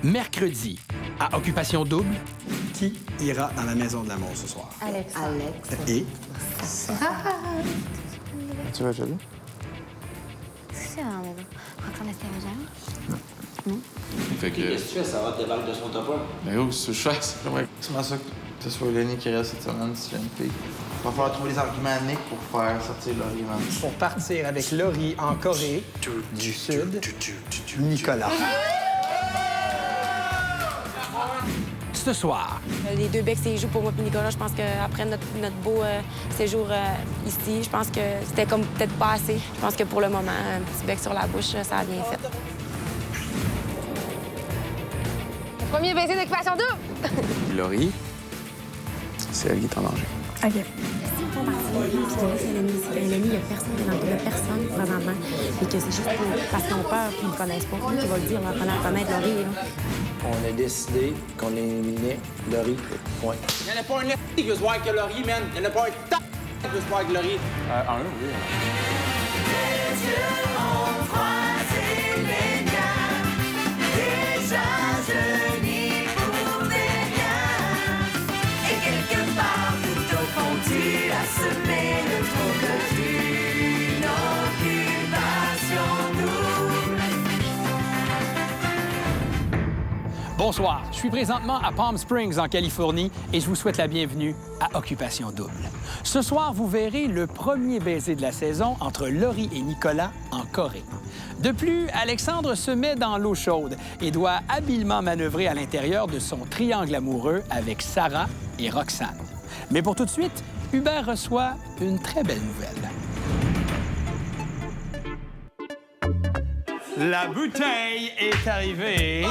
Mercredi, à Occupation Double. Qui ira dans la maison de l'amour ce soir? Alex. Et Tu vas jouer? C'est ça, mais bon. Roxane Estérogène. Fait que... Qu'est-ce que tu fais? Ça va te débarquer de son top 1? Mais oh, c'est chouette. C'est vraiment ça que ce soit Lenny qui reste cette semaine, si j'ai une fille. Il va falloir trouver les arguments à Nick pour faire sortir Laurie, man. pour partir avec Laurie en Corée du Sud, Nicolas. Ce soir, Les deux becs, c'est joué pour moi et Nicolas. Je pense qu'après notre beau séjour ici, je pense que c'était comme peut-être pas assez. Je pense que pour le moment, un petit bec sur la bouche, ça a bien fait. Le premier baiser d'Occupation Double! Laurie, c'est elle qui est en danger. OK. S'ils font partie de l'ennemi, puis que c'est l'ennemi, il n'y a personne qui est dans le dos, il n'y a personne présentement, et que c'est juste parce qu'ils ont peur qu'ils ne le connaissent pas, qui va le dire en apprenant à connaître Laurie. Là. On a décidé qu'on éliminait Laurie. Point. Il n'y en a pas un qui veut se voir avec Laurie, man. Il n'y en a pas un qui veut se voir avec Laurie. Oui. bonsoir. Je suis présentement à Palm Springs, en Californie, et je vous souhaite la bienvenue à Occupation Double. Ce soir, vous verrez le premier baiser de la saison entre Laurie et Nicolas en Corée. De plus, Alexandre se met dans l'eau chaude et doit habilement manœuvrer à l'intérieur de son triangle amoureux avec Sarah et Roxane. Mais pour tout de suite, Hubert reçoit une très belle nouvelle. La bouteille est arrivée.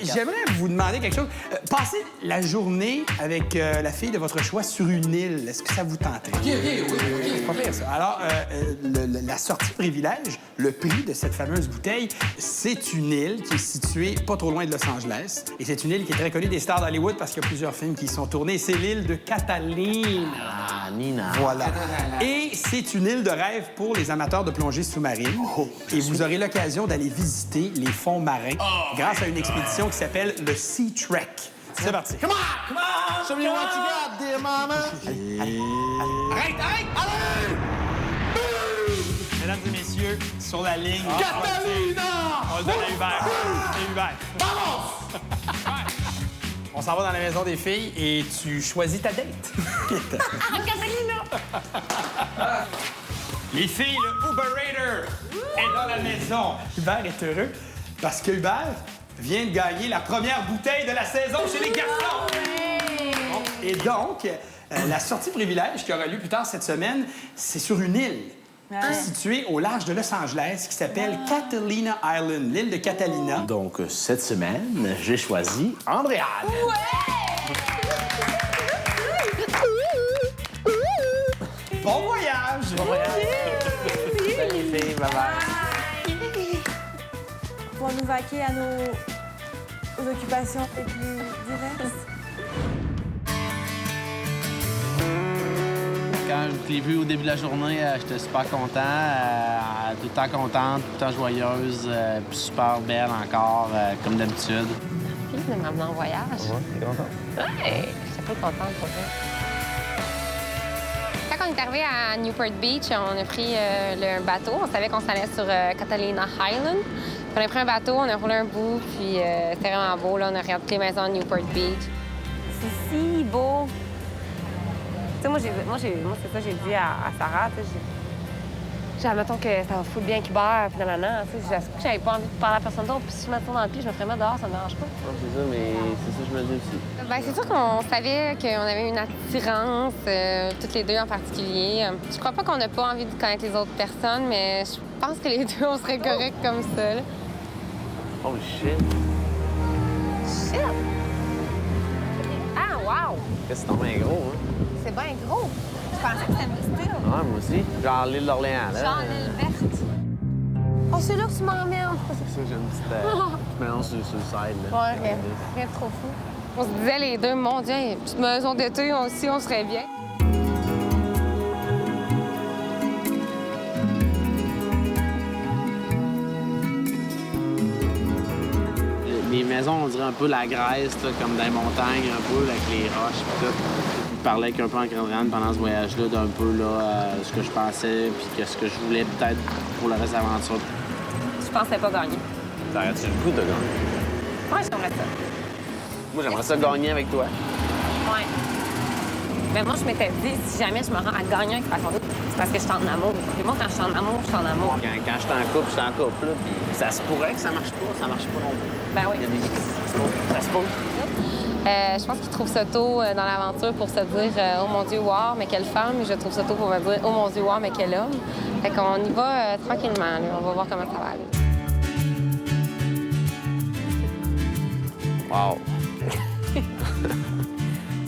J'aimerais vous demander quelque chose. Passez la journée avec la fille de votre choix sur une île. Est-ce que ça vous tenterait? OK, oui. C'est pas pire, ça. Alors, la sortie privilège, le prix de cette fameuse bouteille, c'est une île qui est située pas trop loin de Los Angeles. Et c'est une île qui est très connue des stars d'Hollywood parce qu'il y a plusieurs films qui y sont tournés. C'est l'île de Catalina. Ah, Nina. Voilà. Et c'est une île de rêve pour les amateurs de plongée sous-marine. Et vous aurez l'occasion d'aller visiter les fonds marins grâce à une expédition qui s'appelle le Sea Trek. C'est parti. Come on! Show me what you got, dear mama. Arrête! Allez! Mesdames et messieurs, sur la ligne... Catalina! On le donne à Hubert. C'est Hubert. Vamos! On s'en va dans la maison des filles et tu choisis ta date. Les filles, le Uberator est dans la maison. Hubert est heureux parce que Hubert vient de gagner la première bouteille de la saison chez les garçons. Et donc, la sortie privilège qui aura lieu plus tard cette semaine, c'est sur une île qui est située au large de Los Angeles qui s'appelle Catalina Island, l'île de Catalina. Donc, cette semaine, j'ai choisi Andréane. Bon voyage! Bon voyage! Salut, les filles, bye-bye. Pour nous vaquer à nos occupations les plus diverses. Quand je l'ai vue au début de la journée, j'étais super content. Tout le temps contente, tout le temps joyeuse, puis super belle encore, comme d'habitude. De m'amener en voyage. Ouais, t'es content? Ouais, j'étais pas contente pour ça. Quand on est arrivé à Newport Beach, on a pris un bateau. On savait qu'on s'allait sur Catalina Island. On a pris un bateau, on a roulé un bout, puis c'était vraiment beau. Là. On a regardé toutes les maisons à Newport Beach. C'est si beau. Tu sais, moi, c'est ça, j'ai dit à Sarah, tu sais, admettons que ça va foutre bien Hubert, puis nanana, tu sais, j'avais pas envie de parler à personne d'autre, puis si je me tourne dans le pied, je me ferais mettre dehors, ça me dérange pas. Non, c'est ça, mais c'est ça que je me dis aussi. Bien, c'est sûr qu'on savait qu'on avait une attirance, toutes les deux en particulier. Je crois pas qu'on n'a pas envie de connaître les autres personnes, mais je pense que les deux, on serait corrects comme ça, là. Oh shit! Shit! Ah, wow! C'est tombé gros, hein? C'est bien gros. Je pensais que c'était une petite île. Ouais, moi aussi. Genre l'île d'Orléans, là. Genre l'île verte. Oh, c'est là que tu m'emmerdes. C'est ça, j'ai une petite mélange sur le side, là. Ouais, rien de trop fou. On se disait les deux, mon Dieu, une petite maison d'été aussi, on serait bien. Les maisons, on dirait un peu la Grèce, là, comme dans les montagnes, un peu, avec les roches et tout. Je parlais avec un peu en Grande pendant ce voyage-là d'un peu là, ce que je pensais puis ce que je voulais peut-être pour le reste de l'aventure. Je pensais pas gagner. T'arrêtes-tu le goût de gagner? Ouais, j'aimerais ça. Moi, j'aimerais ça gagner avec toi. Ouais. Mais moi, je m'étais dit, si jamais je me rends à gagner avec Occupation Double, c'est parce que je suis en amour. Puis moi, quand je suis en amour, je suis en amour. Quand je suis en couple, là, puis ça se pourrait que ça marche pas non plus. Ben oui. Il y a des ça se peut. Je pense qu'ils trouvent ça tôt dans l'aventure pour se dire oh mon Dieu, wow, mais quelle femme. Je trouve ça tôt pour me dire oh mon Dieu, wow, mais quel homme. Fait qu'on y va tranquillement. Là. On va voir comment ça va aller. Wow.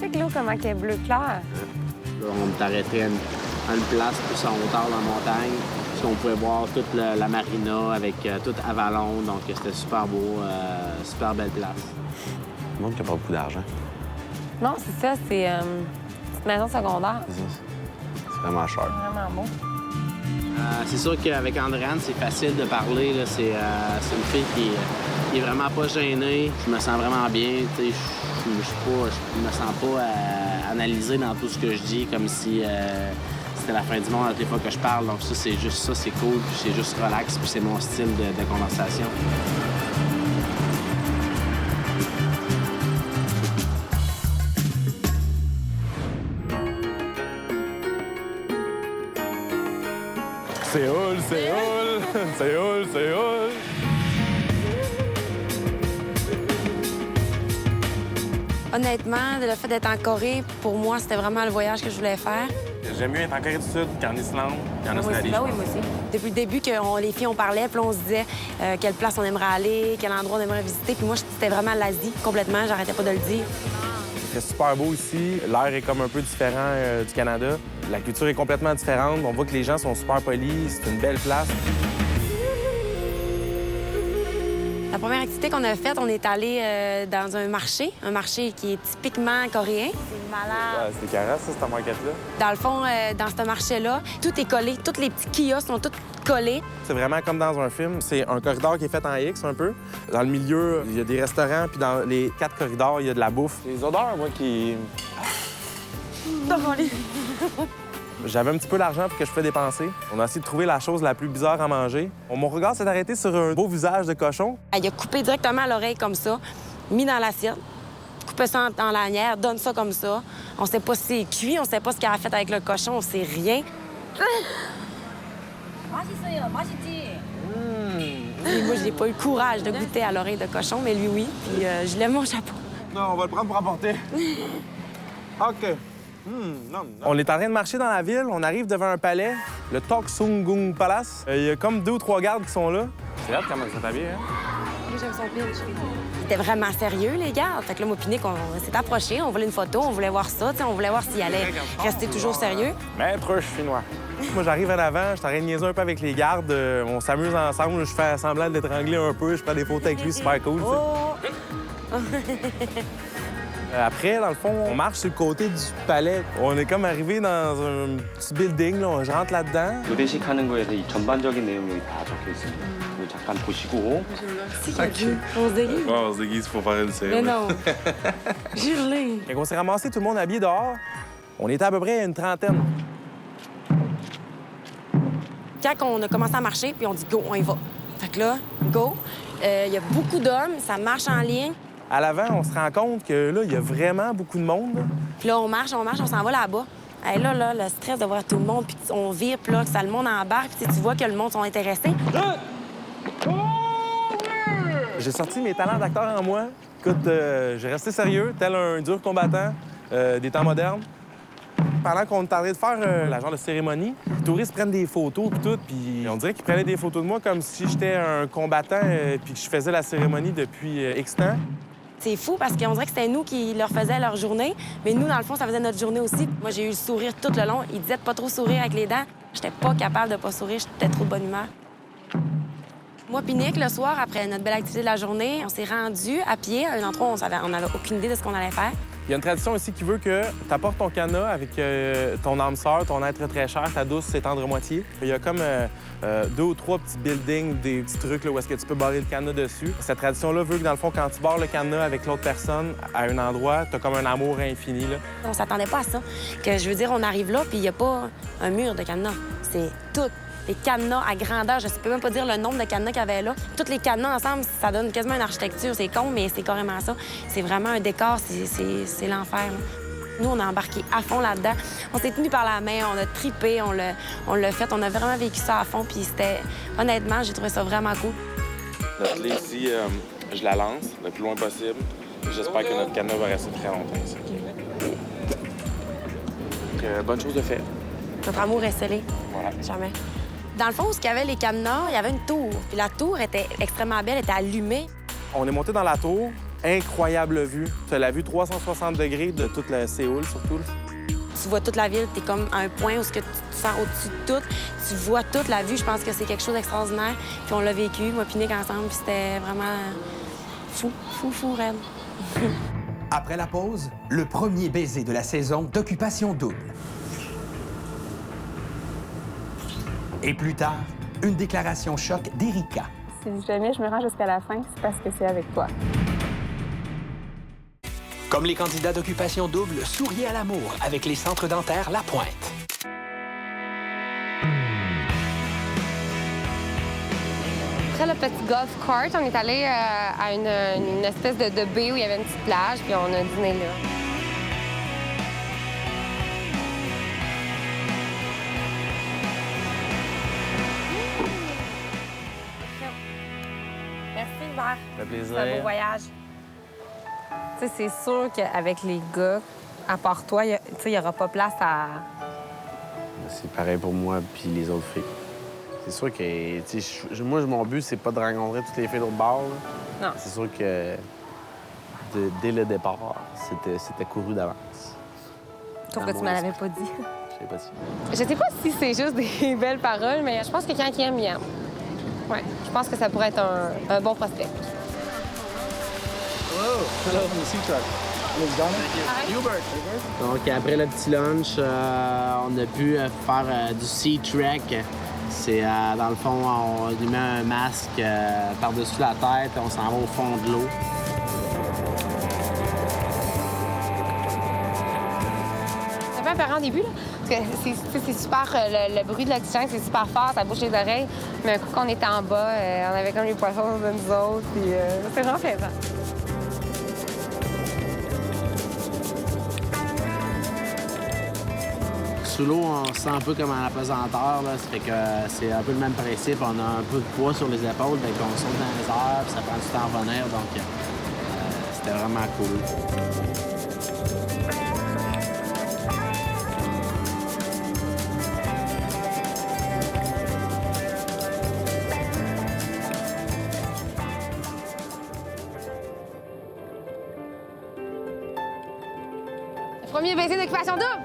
Check l'eau, comment elle est bleu clair. Là, on t'arrêtait à une place plus en hauteur dans la montagne, puisqu'on pouvait voir toute la marina avec toute Avalon. Donc, c'était super beau, super belle place. Le monde qui n'a pas beaucoup d'argent. Non, c'est ça. C'est une petite maison secondaire. C'est vraiment cher. Vraiment beau. C'est sûr qu'avec Andréane, c'est facile de parler. Là. C'est une fille qui est vraiment pas gênée. Je me sens vraiment bien. Je me sens pas analysé dans tout ce que je dis, comme si c'était la fin du monde à toutes les fois que je parle. Donc ça, c'est juste ça, c'est cool. Puis c'est juste relax. Puis c'est mon style de conversation. Séoul, Séoul, Séoul, Séoul. Honnêtement, le fait d'être en Corée, pour moi, c'était vraiment le voyage que je voulais faire. J'aime mieux être en Corée du Sud qu'en Islande, qu'en Moi aussi, Australie. ben oui, moi aussi. Depuis le début que les filles, on parlait, puis on se disait quelle place on aimerait aller, quel endroit on aimerait visiter. Puis moi, c'était vraiment l'Asie, complètement. J'arrêtais pas de le dire. C'est super beau ici. L'air est comme un peu différent du Canada. La culture est complètement différente. On voit que les gens sont super polis. C'est une belle place. La première activité qu'on a faite, on est allé dans un marché qui est typiquement coréen. C'est malade. C'est carré, ça, cette marquette-là. Dans le fond, dans ce marché-là, tout est collé. Tous les petits kiosques sont tous collés. C'est vraiment comme dans un film. C'est un corridor qui est fait en X, un peu. Dans le milieu, il y a des restaurants, puis dans les 4 corridors, il y a de la bouffe. Les odeurs, moi, qui... J'avais un petit peu d'argent pour que je pouvais dépenser. On a essayé de trouver la chose la plus bizarre à manger. Mon regard s'est arrêté sur un beau visage de cochon. Il a coupé directement l'oreille comme ça, mis dans l'assiette, coupé ça en lanière, donne ça comme ça. On sait pas si c'est cuit, on sait pas ce qu'il a fait avec le cochon, on sait rien. Et moi, j'ai pas eu le courage de goûter à l'oreille de cochon, mais lui, oui. Puis je lève mon chapeau. Non, on va le prendre pour emporter. OK. On est en train de marcher dans la ville. On arrive devant un palais, le Toksungung Palace. Il y a comme 2 ou 3 gardes qui sont là. C'est hâte comment ça t'habille, hein? Moi, j'aime son pitch. Ils étaient vraiment sérieux, les gardes. Fait que là, moi, Pinique, on s'est approchés, on voulait une photo, on voulait voir ça, on voulait voir s'il allait rester toujours sérieux. Maître chinois. Moi, j'arrive en avant, je suis en train de niaiser un peu avec les gardes. On s'amuse ensemble, je fais semblant de l'étrangler un peu, je prends des photos avec lui, super cool. Oh! Après, dans le fond, on marche sur le côté du palais. On est comme arrivé dans un petit building, là. Je rentre là-dedans. 요대식하는 거에 대해 전반적인 내용이 다 적혀 있습니다. 이거 잠깐 보시고. C'est qu'il on se déguise. Ouais, on se déguise pour faire une série. Mais non. Jure-le. Quand on s'est ramassé tout le monde habillé dehors, on était à peu près une trentaine. Quand on a commencé à marcher, puis on dit go, on y va. Fait que là, go. Il y a beaucoup d'hommes, ça marche en ligne. À l'avant, on se rend compte que là, il y a vraiment beaucoup de monde. Puis là, on marche, on s'en va là-bas. Et là, le stress de voir tout le monde, puis on vire, puis là, que ça, le monde embarque, puis tu vois que le monde sont intéressés. J'ai sorti mes talents d'acteur en moi. Écoute, j'ai resté sérieux, tel un dur combattant des temps modernes. Pendant qu'on est en train de faire la genre de cérémonie, les touristes prennent des photos puis tout, puis on dirait qu'ils prenaient des photos de moi comme si j'étais un combattant puis que je faisais la cérémonie depuis X temps. C'est fou parce qu'on dirait que c'était nous qui leur faisaient leur journée, mais nous, dans le fond, ça faisait notre journée aussi. Moi, j'ai eu le sourire tout le long. Ils disaient de pas trop sourire avec les dents. J'étais pas capable de pas sourire, j'étais trop de bonne humeur. Moi puis Nick, le soir, après notre belle activité de la journée, on s'est rendu à pied à un endroit où on n'avait aucune idée de ce qu'on allait faire. Il y a une tradition aussi qui veut que tu apportes ton cadenas avec ton âme sœur, ton être très cher, ta douce et tendre moitié. Il y a comme 2 ou 3 petits buildings, des petits trucs là, où est-ce que tu peux barrer le cadenas dessus. Cette tradition-là veut que, dans le fond, quand tu barres le cadenas avec l'autre personne à un endroit, tu as comme un amour infini. Là. On s'attendait pas à ça. Que je veux dire, on arrive là, puis il n'y a pas un mur de cadenas. C'est tout. Les cadenas à grandeur, je ne peux même pas dire le nombre de cadenas qu'il y avait là. Tous les cadenas ensemble, ça donne quasiment une architecture. C'est con, mais c'est carrément ça. C'est vraiment un décor, c'est l'enfer. Là. Nous, on a embarqué à fond là-dedans. On s'est tenus par la main, on a tripé, on l'a fait. On a vraiment vécu ça à fond, puis c'était... Honnêtement, j'ai trouvé ça vraiment cool. Notre lait ici, je la lance le plus loin possible. J'espère que notre cadenas va rester très longtemps ici. Donc, bonne chose de faire. Notre amour est scellé. Voilà. Jamais. Dans le fond, où il y avait les cadenas, il y avait une tour. Puis la tour était extrêmement belle, elle était allumée. On est monté dans la tour. Incroyable vue. Tu as la vue 360 degrés de toute la Séoul, surtout. Tu vois toute la ville, tu es comme à un point où tu te sens au-dessus de tout. Tu vois toute la vue, je pense que c'est quelque chose d'extraordinaire. Puis on l'a vécu, moi puis Nick ensemble, puis c'était vraiment fou, raide. Après la pause, le premier baiser de la saison d'Occupation Double. Et plus tard, une déclaration choc d'Erika. Si jamais je me rends jusqu'à la fin, c'est parce que c'est avec toi. Comme les candidats d'Occupation Double, souriez à l'amour avec les centres dentaires La Pointe. Après le petit golf cart, on est allé à une espèce de baie où il y avait une petite plage, puis on a dîné là. Merci, Hubert. Ça fait plaisir. C'est un beau voyage. Tu sais, c'est sûr qu'avec les gars, à part toi, il n'y aura pas place à... C'est pareil pour moi puis les autres filles. C'est sûr que, tu sais, moi, mon but, c'est pas de rencontrer toutes les filles de l'autre bord. Là. Non. C'est sûr que dès le départ, c'était couru d'avance. Sauf que tu me l'avais pas dit. Je sais pas si. Je sais pas si c'est juste des belles paroles, mais je pense que quand il aime, il aime. Ouais, je pense que ça pourrait être un bon prospect. Donc, après le petit lunch, on a pu faire du sea trek. C'est, dans le fond, on lui met un masque par-dessus la tête, on s'en va au fond de l'eau. C'est un peu apparent au début, là, parce que c'est super... le bruit de l'oxygène, c'est super fort, ça bouche les oreilles. Mais un coup qu'on était en bas, on avait comme les poissons de nous autres, puis c'est vraiment plaisant. Sous l'eau, on se sent un peu comme en apesanteur. Là. Ça fait que c'est un peu le même principe. On a un peu de poids sur les épaules, donc on saute dans les airs, puis ça prend du temps à revenir. Donc, c'était vraiment cool. Premier baiser d'Occupation Double!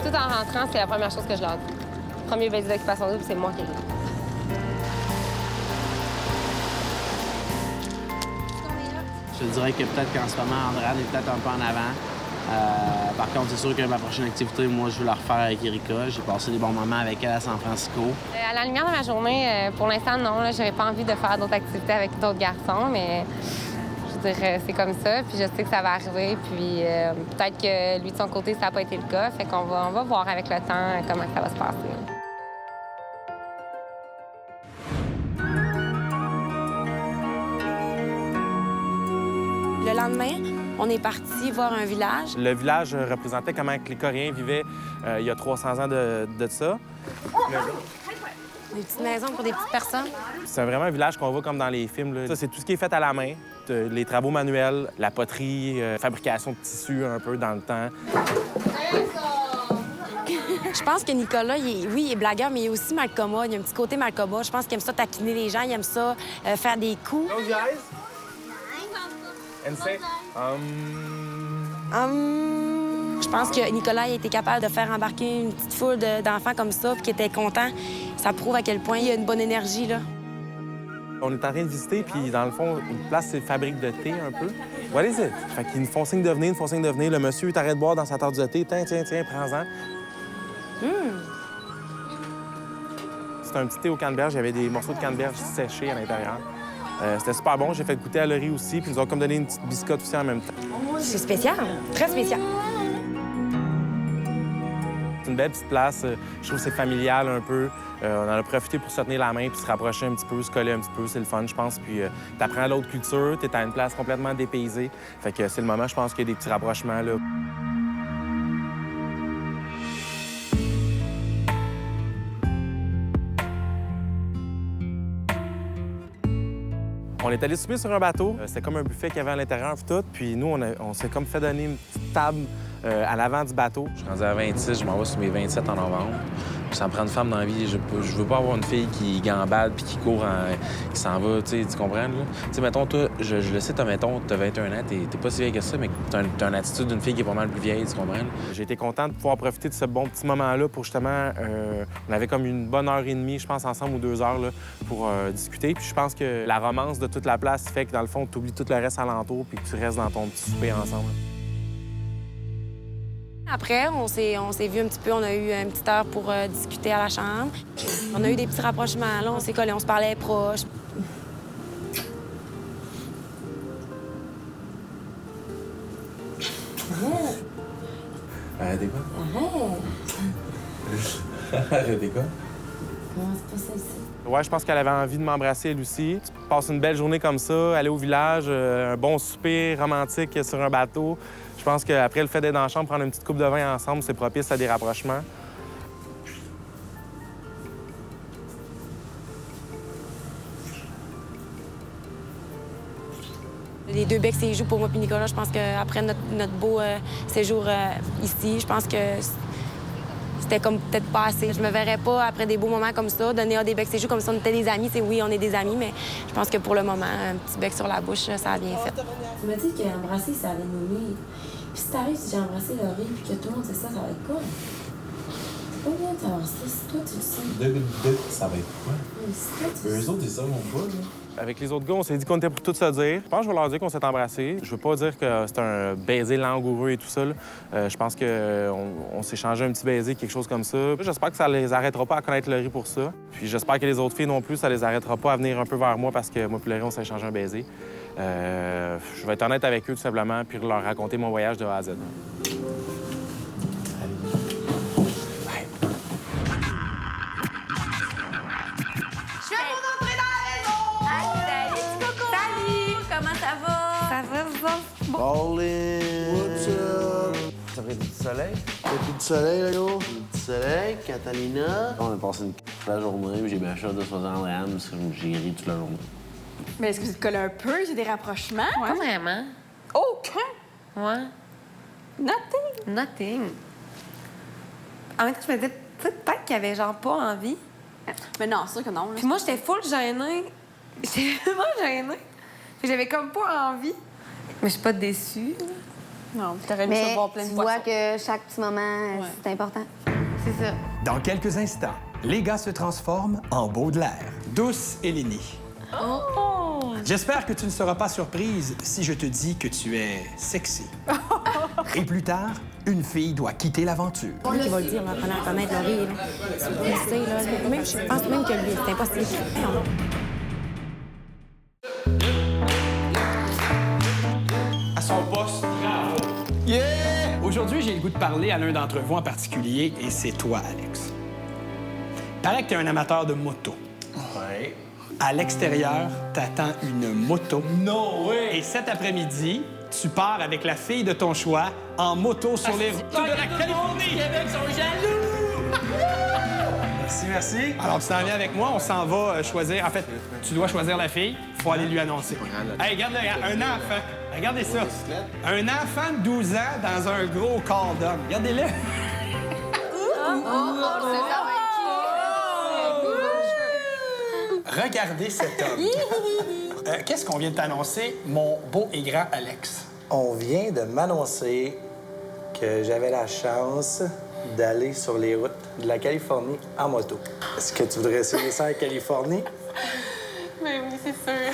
Tout en rentrant, c'est la première chose que je leur dis. Premier baiser d'Occupation Double, c'est moi qui l'ai dit. Je te dirais que peut-être qu'en ce moment, Andréane est peut-être un peu en avant. Par contre, c'est sûr que ma prochaine activité, moi, je veux la refaire avec Erika. J'ai passé des bons moments avec elle à San Francisco. À la lumière de ma journée, pour l'instant, non. J'avais pas envie de faire d'autres activités avec d'autres garçons, mais je dirais c'est comme ça. Puis je sais que ça va arriver. Puis peut-être que lui, de son côté, ça n'a pas été le cas. Fait qu'on va voir avec le temps comment ça va se passer. Le lendemain, on est parti voir un village. Le village représentait comment les Coréens vivaient il y a 300 ans de ça. Des petites maisons pour des petites personnes. C'est vraiment un village qu'on voit comme dans les films. Là. Ça, c'est tout ce qui est fait à la main. Les travaux manuels, la poterie, fabrication de tissus un peu dans le temps. Je pense que Nicolas, il est blagueur, mais il est aussi Malcoma. Il a un petit côté Malcoma. Je pense qu'il aime ça taquiner les gens, il aime ça faire des coups. Je pense que Nicolas il était capable de faire embarquer une petite foule d'enfants comme ça, puis qu'il était content. Ça prouve à quel point il y a une bonne énergie, là. On est en train de visiter, puis dans le fond, une place, c'est une fabrique de thé un peu. What is it? Fait qu'ils nous font signe de venir, ils nous font signe de venir. Le monsieur est arrêté de boire dans sa tasse de thé. Tiens, prends-en. C'est un petit thé au canneberge. Il y avait des morceaux de canneberge séchés à l'intérieur. C'était super bon. J'ai fait goûter à Laurie aussi, puis ils nous ont comme donné une petite biscotte aussi en même temps. C'est spécial, très spécial. C'est une belle petite place. Je trouve que c'est familial un peu. On en a profité pour se tenir la main puis se rapprocher un petit peu, se coller un petit peu. C'est le fun, je pense. Puis t'apprends l'autre culture, t'es à une place complètement dépaysée. Fait que c'est le moment, je pense, qu'il y a des petits rapprochements, là. On est allé souper sur un bateau. C'était comme un buffet qu'il y avait à l'intérieur puis tout. Puis nous, on s'est comme fait donner une petite table à l'avant du bateau. Je suis rendu à 26, je m'en vais sur mes 27 en novembre. Puis ça me prend une femme dans la vie. Je veux pas avoir une fille qui gambade puis qui court, qui s'en va, tu comprends, là? Tu sais, mettons, toi, je le sais, mettons, t'as 21 ans, t'es pas si vieille que ça, mais t'as une attitude d'une fille qui est pas mal plus vieille, tu comprends? J'ai été content de pouvoir profiter de ce bon petit moment-là pour justement... on avait comme une bonne heure et demie, je pense, ensemble, ou 2 heures, là, pour discuter. Puis je pense que la romance de toute la place fait que, dans le fond, t'oublies tout le reste alentour puis que tu restes dans ton petit souper ensemble. Après, on s'est vu un petit peu, on a eu une petite heure pour discuter à la chambre. On a eu des petits rapprochements, là, on s'est collés, on se parlait proche. Arrêtez quoi? Arrêtez quoi? Comment c'est pas ça ici? Ouais, je pense qu'elle avait envie de m'embrasser, elle aussi. Tu passes une belle journée comme ça, aller au village, un bon souper romantique sur un bateau. Je pense qu'après le fait d'être dans la chambre, prendre une petite coupe de vin ensemble, c'est propice à des rapprochements. Les 2 becs, c'est joues pour moi et Nicolas. Je pense qu'après notre beau séjour ici, je pense que c'était comme peut-être pas assez. Je me verrais pas, après des beaux moments comme ça, donner des becs, c'est joues comme si on était des amis. Oui, on est des amis, mais je pense que pour le moment, un petit bec sur la bouche, ça a bien fait. Tu m'as dit qu'embrasser, ça allait nous nuire. Puis si t'arrives, si j'ai embrassé Laurie puis que tout le monde sait ça, ça va être quoi? C'est pas bien de savoir ça. Si toi, tu le sais. Ça va être quoi? Si toi, tu le sais. Eux autres, ils savent pas, là. Avec les autres gars, on s'est dit qu'on était pour tout se dire. Je pense que je vais leur dire qu'on s'est embrassés. Je veux pas dire que c'est un baiser langoureux et tout ça, là. Je pense qu'on s'est changé un petit baiser, quelque chose comme ça. J'espère que ça les arrêtera pas à connaître Laurie pour ça. Puis j'espère que les autres filles non plus, ça les arrêtera pas à venir un peu vers moi parce que moi et Laurie, on s'est changé un baiser. Je vais être honnête avec eux, tout simplement, puis leur raconter mon voyage de A à Z. What's up? Ça fait du soleil? T'as plus de soleil, là, gros? Du soleil, Catalina. On a passé la journée, j'ai bien chaud de se faire Andréane parce que j'ai ri toute la journée. Mais est-ce que tu te colles un peu? J'ai des rapprochements? Pas vraiment. Aucun? Ouais. Nothing. En même temps, je me disais, peut-être qu'il y avait genre pas envie. Mais non, c'est sûr que non. Là. Puis moi, j'étais full gênée. J'étais vraiment gênée. Puis j'avais comme pas envie. Mais je suis pas déçue. Non, t'aurais aimé ça voir plein de tu poissons. vois que chaque petit moment, c'est important. C'est ça. Dans quelques instants, les gars se transforment en Baudelaire. Douce Eleni. Oh! J'espère que tu ne seras pas surprise si je te dis que tu es sexy. Et plus tard, une fille doit quitter l'aventure. Lui qui va le dire, en apprenant à connaître Laurie. Tu sais, là, même, je pense même que lui, c'est impossible. À son poste. Yeah! Aujourd'hui, j'ai le goût de parler à l'un d'entre vous en particulier, et c'est toi, Alex. Paraît que t'es un amateur de moto. Ouais. À l'extérieur, t'attends une moto. No way! Et cet après-midi, tu pars avec la fille de ton choix en moto sur les routes de la Californie. Québec sont jaloux! Merci, merci. Alors, tu t'en viens avec moi, on s'en va choisir. En fait, tu dois choisir la fille, faut aller lui annoncer. Hey, regarde, un enfant. Regardez ça. Un enfant de 12 ans dans un gros corps d'homme. Regardez-le. Regardez cet homme. Qu'est-ce qu'on vient de t'annoncer, mon beau et grand Alex? On vient de m'annoncer que j'avais la chance d'aller sur les routes de la Californie en moto. Est-ce que tu voudrais essayer ça en Californie? Mais oui, c'est sûr.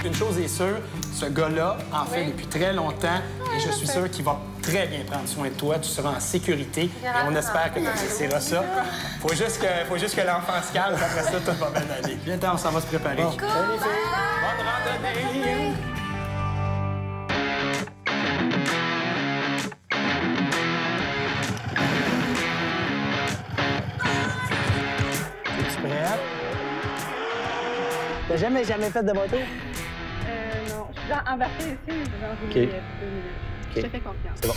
Une chose est sûre, ce gars-là en fait depuis très longtemps et je suis sûr qu'il va très bien prendre soin de toi. Tu seras en sécurité et on espère que tu apprécieras ça. Faut juste que l'enfant se calme, après ça, tout va bien aller. Viens, on s'en va se préparer. Bonne randonnée! Es-tu prête? T'as jamais fait de moto? Non. Je suis embarquée ici, mais dans une minute, 2 minutes. Je te fais confiance. C'est bon.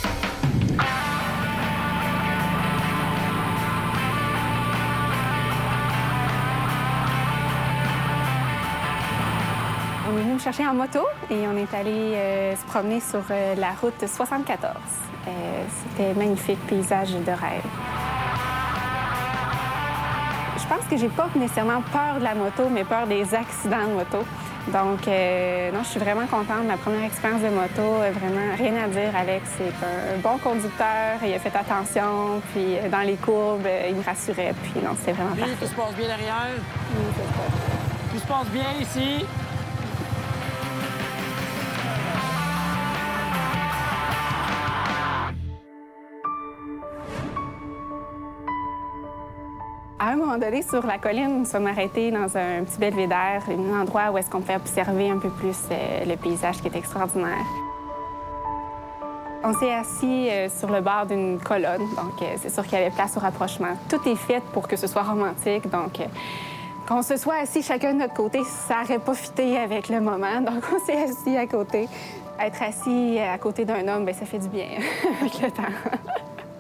On est venu me chercher en moto et on est allé se promener sur la route 74. C'était un magnifique paysage de rêve. Je pense que j'ai pas nécessairement peur de la moto, mais peur des accidents de moto. Donc, non, je suis vraiment contente de ma première expérience de moto. Vraiment, rien à dire, Alex. C'est un bon conducteur. Il a fait attention. Puis, dans les courbes, il me rassurait. Puis, non, c'était vraiment parfait. Tout se passe bien derrière? Oui, ça se passe. Tout se passe bien ici? À un moment donné, sur la colline, nous sommes arrêtés dans un petit belvédère, un endroit où est-ce qu'on pouvait observer un peu plus le paysage qui est extraordinaire. On s'est assis sur le bord d'une colonne, donc c'est sûr qu'il y avait place au rapprochement. Tout est fait pour que ce soit romantique, donc qu'on se soit assis chacun de notre côté, ça n'aurait pas fité avec le moment, donc on s'est assis à côté. Être assis à côté d'un homme, bien, ça fait du bien avec le temps.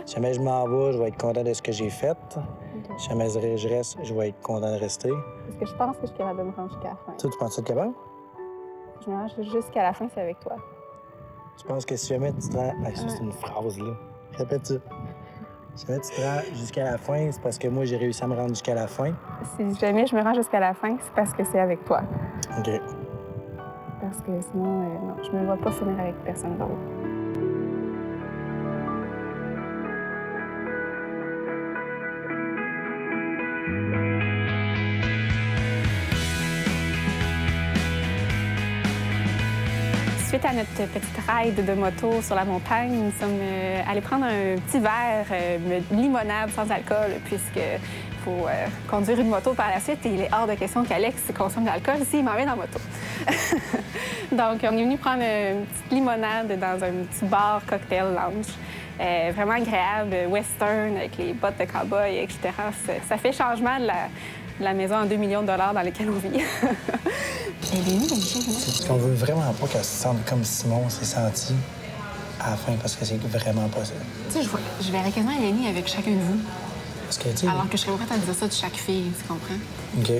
Si jamais je m'en vais, je vais être content de ce que j'ai fait. Si jamais je reste, je vais être content de rester. Parce que je pense que je suis capable de me rendre jusqu'à la fin. Tu penses être capable? Je me rends jusqu'à la fin, c'est avec toi. Tu penses que si jamais tu te rends... Ah, ça, c'est une phrase, là. Répète ça. Si jamais tu te rends jusqu'à la fin, c'est parce que moi, j'ai réussi à me rendre jusqu'à la fin. Si jamais je me rends jusqu'à la fin, c'est parce que c'est avec toi. OK. Parce que sinon, non, je me vois pas finir avec personne d'autre. Suite à notre petite ride de moto sur la montagne, nous sommes allés prendre un petit verre de limonade sans alcool, puisqu'il faut conduire une moto par la suite et il est hors de question qu'Alex consomme de l'alcool s'il m'en vient en moto. Donc, on est venu prendre une petite limonade dans un petit bar cocktail lounge. Vraiment agréable, western, avec les bottes de cow-boy, etc. Ça fait changement de la maison à 2 millions de dollars dans laquelle on vit. C'est qu'on veut vraiment pas qu'elle se sente comme Simon s'est senti à la fin, parce que c'est vraiment pas ça. Tu sais, je verrais quasiment Eleni avec chacun de vous. Parce que, tu sais... Alors que je serais prête à dire ça de chaque fille, tu comprends? OK.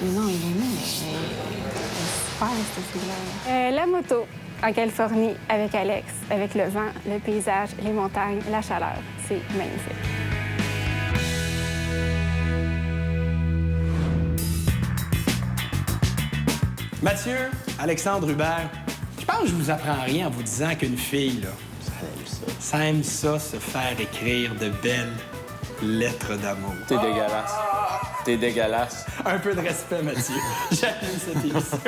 Mais non, Eleni, elle est super, cette fille-là. La moto en Californie avec Alex, avec le vent, le paysage, les montagnes, la chaleur. C'est magnifique. Mathieu, Alexandre Hubert, je pense que je vous apprends rien en vous disant qu'une fille, là, ça aime ça se faire écrire de belles lettres d'amour. T'es dégueulasse. T'es dégueulasse. Un peu de respect, Mathieu. J'aime cette émission.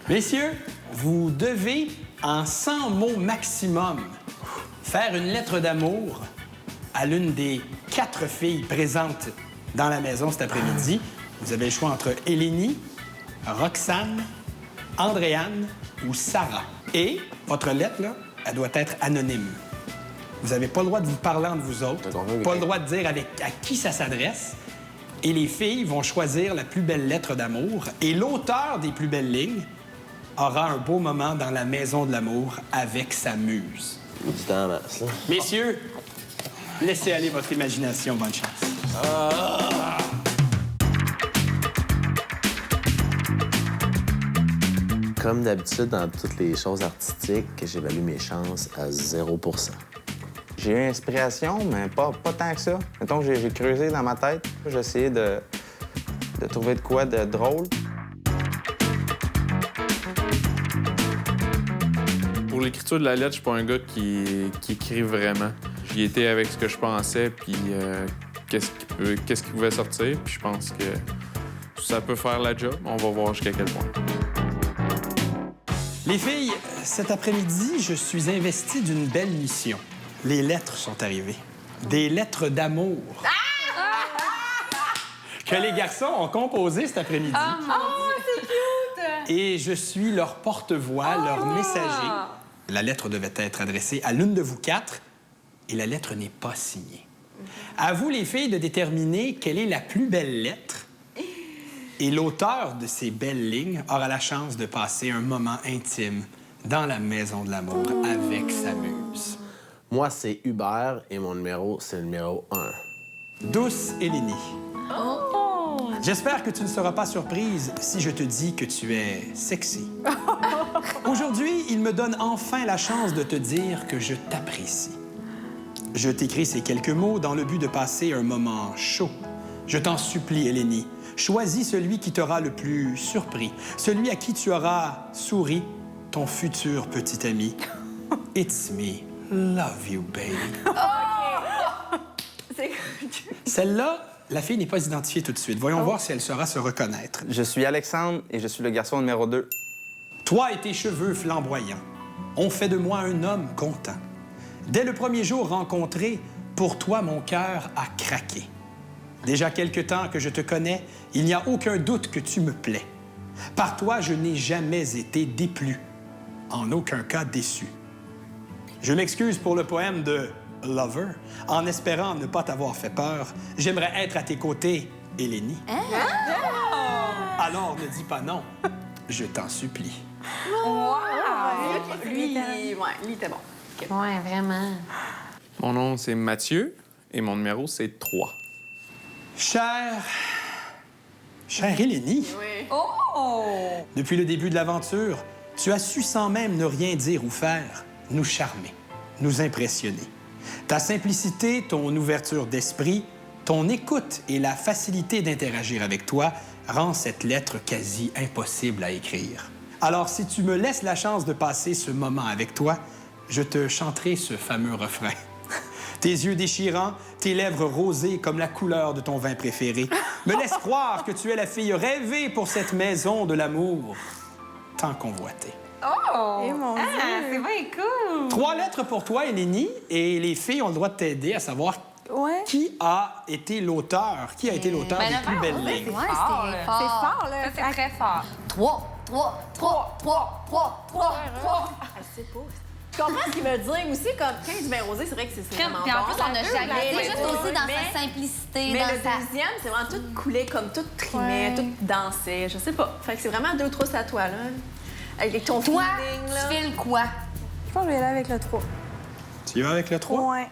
Messieurs, vous devez, en 100 mots maximum, faire une lettre d'amour à l'une des 4 filles présentes dans la maison cet après-midi. Vous avez le choix entre Eleni, Roxane, Andréane ou Sarah. Et votre lettre, là, elle doit être anonyme. Vous n'avez pas le droit de vous parler entre vous autres, pas le droit de dire à qui ça s'adresse. Et les filles vont choisir la plus belle lettre d'amour. Et l'auteur des plus belles lignes aura un beau moment dans la maison de l'amour avec sa muse. Du temps en masse, là. Messieurs, laissez aller votre imagination. Bonne chance. Comme d'habitude, dans toutes les choses artistiques, j'évalue mes chances à 0 %. J'ai eu inspiration, mais pas tant que ça. Mettons que j'ai creusé dans ma tête. J'ai essayé de trouver de quoi de drôle. Pour l'écriture de la lettre, je suis pas un gars qui écrit vraiment. J'y étais avec ce que je pensais, puis qu'est-ce qui pouvait sortir, puis je pense que ça peut faire la job. On va voir jusqu'à quel point. Les filles, cet après-midi, je suis investi d'une belle mission. Les lettres sont arrivées. Des lettres d'amour. Que les garçons ont composées cet après-midi. Oh, c'est cute! Et je suis leur porte-voix, leur messager. La lettre devait être adressée à l'une de vous quatre et la lettre n'est pas signée. À vous, les filles, de déterminer quelle est la plus belle lettre. Et l'auteur de ces belles lignes aura la chance de passer un moment intime dans la maison de l'amour avec sa muse. Moi, c'est Hubert et mon numéro, c'est le numéro 1. Douce Eleni. J'espère que tu ne seras pas surprise si je te dis que tu es sexy. Aujourd'hui, il me donne enfin la chance de te dire que je t'apprécie. Je t'écris ces quelques mots dans le but de passer un moment chaud. Je t'en supplie, Eleni, choisis celui qui t'aura le plus surpris, celui à qui tu auras souri, ton futur petit ami. It's me. Love you, baby. Celle-là, la fille n'est pas identifiée tout de suite. Voyons voir si elle saura se reconnaître. Je suis Alexandre et je suis le garçon numéro 2. Toi et tes cheveux flamboyants ont fait de moi un homme content. Dès le premier jour rencontré, pour toi, mon cœur a craqué. Déjà quelque temps que je te connais, il n'y a aucun doute que tu me plais. Par toi, je n'ai jamais été déplu, en aucun cas déçu. Je m'excuse pour le poème de Lover, en espérant ne pas t'avoir fait peur. J'aimerais être à tes côtés, Eleni. Alors ne dis pas non, je t'en supplie. Wow! Lui, était bon. Okay. Ouais, vraiment. Mon nom, c'est Mathieu et mon numéro, c'est 3. Chère Eleni. Oui. Oh! Depuis le début de l'aventure, tu as su sans même ne rien dire ou faire, nous charmer, nous impressionner. Ta simplicité, ton ouverture d'esprit, ton écoute et la facilité d'interagir avec toi rend cette lettre quasi impossible à écrire. Alors, si tu me laisses la chance de passer ce moment avec toi, je te chanterai ce fameux refrain. Tes yeux déchirants, tes lèvres rosées comme la couleur de ton vin préféré me laissent croire que tu es la fille rêvée pour cette maison de l'amour tant convoitée. Oh! Eh, mon Dieu! C'est bien cool! 3 lettres pour toi, Eleni, et les filles ont le droit de t'aider à savoir qui a été l'auteur, des plus belles lignes. C'est fort, là. Ça, c'est très fort. 3. Je comprends ce qu'il veut dire aussi, comme quand il dit bien rosé, c'est vrai que c'est vraiment Puis en plus, bon. on n'a jamais... C'est juste aussi dans sa simplicité, mais dans le sa... deuxième, c'est vraiment tout coulé, comme tout trimé, tout dansé, je sais pas. Fait que c'est vraiment 2 ou 3 à toi, là. Avec ton Toi, feeling, là. tu files quoi? Je pense que je vais aller avec le 3. Tu y vas avec le 3? Ouais.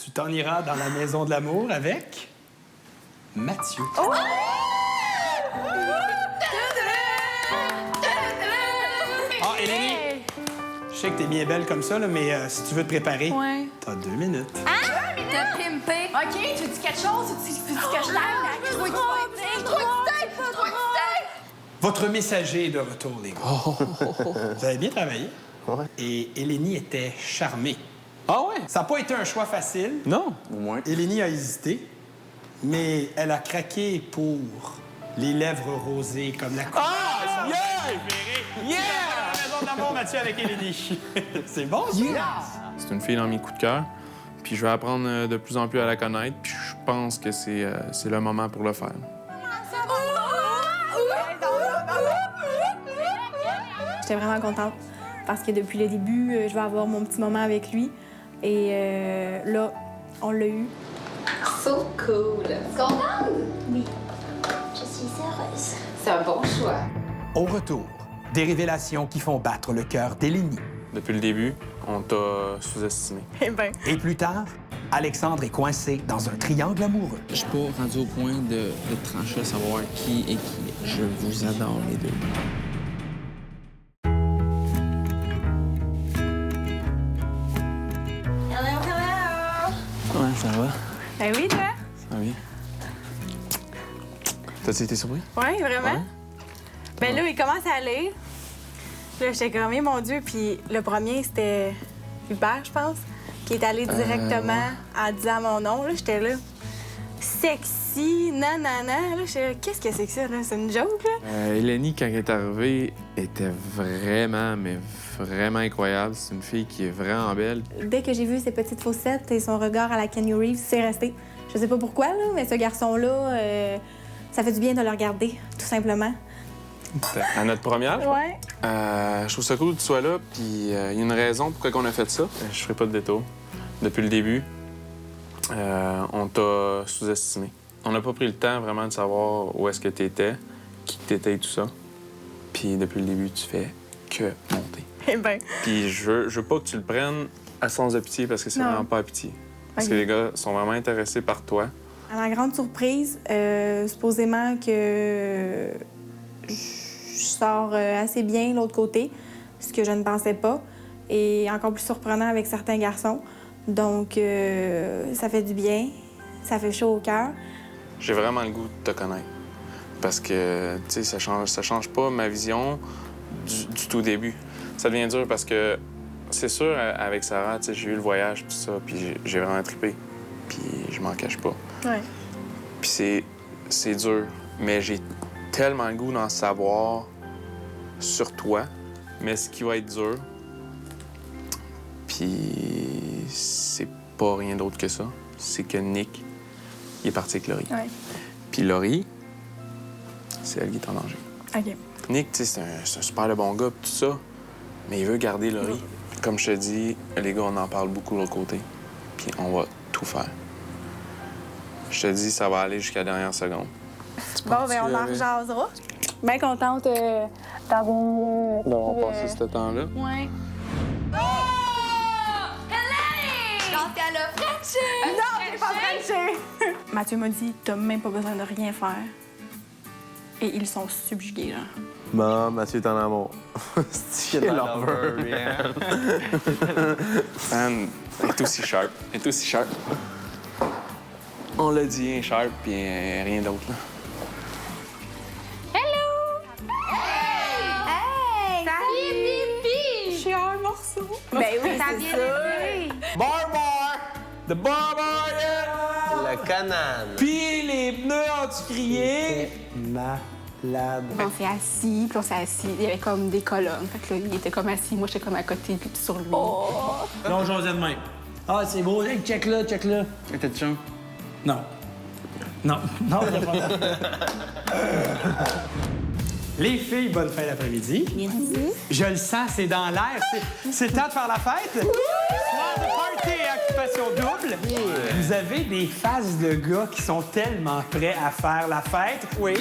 Tu t'en iras dans la maison de l'amour avec Mathieu. Oh! Ah, Eleni, je sais que t'es bien belle comme ça, là, mais si tu veux te préparer, t'as 2 minutes. T'as pimpé. OK, tu dis quelque chose ou tu caches la... Votre messager est de retour, les gars. Vous avez bien travaillé. Ouais. Et Eleni était charmée. Ah ouais? Ça n'a pas été un choix facile. Non. Au moins. Eleni a hésité, mais elle a craqué pour les lèvres rosées comme la couleur. Ah! Yeah! La maison de l'amour, Mathieu, avec Eleni. C'est bon, ça? C'est une fille dans mes coups de cœur. Puis je vais apprendre de plus en plus à la connaître. Puis je pense que c'est le moment pour le faire. J'étais vraiment contente parce que depuis le début, je vais avoir mon petit moment avec lui. Et là, on l'a eu. So cool. Contente? Oui. Je suis heureuse. C'est un bon choix. Au retour, des révélations qui font battre le cœur d'Eleni. Depuis le début, on t'a sous-estimé. Eh ben. Et plus tard, Alexandre est coincé dans un triangle amoureux. Je suis pas rendu au point de trancher à savoir qui est qui. Je vous adore, les deux. Ouais, ça va? Ben oui, toi? Ça va bien. T'as-tu été surpris? Oui, vraiment. Ouais. Ben là, il commence à aller. Là, j'étais comme, eh, mon Dieu. Puis le premier, c'était Hubert, je pense, qui est allé directement en disant mon nom. Là, j'étais là, sexy, nanana. Là, j'étais là, qu'est-ce que c'est que ça, là? C'est une joke, là? Eleni, quand elle est arrivée, était vraiment, mais vraiment incroyable. C'est une fille qui est vraiment belle. Dès que j'ai vu ses petites faussettes et son regard à la Keanu Reeves, c'est resté. Je sais pas pourquoi, là, mais ce garçon-là, ça fait du bien de le regarder, tout simplement. À notre première? Ouais. Je trouve ça cool que tu sois là, puis il y a une raison pourquoi on a fait ça. Je ferai pas de détour. Depuis le début, on t'a sous-estimé. On n'a pas pris le temps vraiment de savoir où est-ce que tu étais, qui tu étais et tout ça. Puis depuis le début, tu fais que monter. Eh bien. Puis je veux pas que tu le prennes à sens de pitié parce que c'est Non. vraiment pas à pitié. Parce Ok. que les gars sont vraiment intéressés par toi. À ma grande surprise, supposément que je sors assez bien de l'autre côté, ce que je ne pensais pas, et encore plus surprenant avec certains garçons. Donc, ça fait du bien, ça fait chaud au cœur. J'ai vraiment le goût de te connaître. Parce que, tu sais, ça change pas ma vision du tout début. Ça devient dur parce que, c'est sûr, avec Sarah, tu sais, j'ai eu le voyage, tout ça, puis j'ai vraiment trippé. Puis je m'en cache pas. Ouais. Puis c'est dur, mais j'ai tellement le goût d'en savoir sur toi. Mais ce qui va être dur, puis c'est pas rien d'autre que ça, c'est que Nick, il est parti avec Laurie. Ouais. Puis Laurie, c'est elle qui est en danger. OK. Nick, tu sais, c'est un super de bon gars, pis tout ça, mais il veut garder Laurie. Comme je te dis, les gars, on en parle beaucoup de l'autre côté, puis on va tout faire. Je te dis, ça va aller jusqu'à la dernière seconde. Bon, ben on en rejasera. Bien contente d'avoir... D'avoir passé ce temps-là. Ouais. Je pense qu'elle a Frenché! Non, j'ai pas Frenché! Mathieu m'a dit, t'as même pas besoin de rien faire. Et ils sont subjugués, genre. Bon, Mathieu est en amour. C'est lover, man. Man, elle est aussi sharp. Elle est aussi sharp. On l'a dit, elle est sharp, puis rien d'autre, là. Hey! Salut, Pipi! J'ai un morceau. Ben oui, ça c'est vient ça. d'arriver. Barbar! The Barbar, yeah! Le canane. Puis les pneus ont-tu crié? Malade. On s'est assis, puis on s'est assis. Il y avait comme des colonnes. Fait que là, il était comme assis, moi, j'étais comme à côté, puis sur lui. Non, j'osais de même. Ah, c'est beau. Hey, check là, check là. T'es-tu chum? Non. Non. Non, il n'y a pas Les filles, bonne fin d'après-midi. Je le sens, c'est dans l'air. C'est le temps de faire la fête. Soir de party et occupation double. Vous avez des faces de gars qui sont tellement prêts à faire la fête. Oui.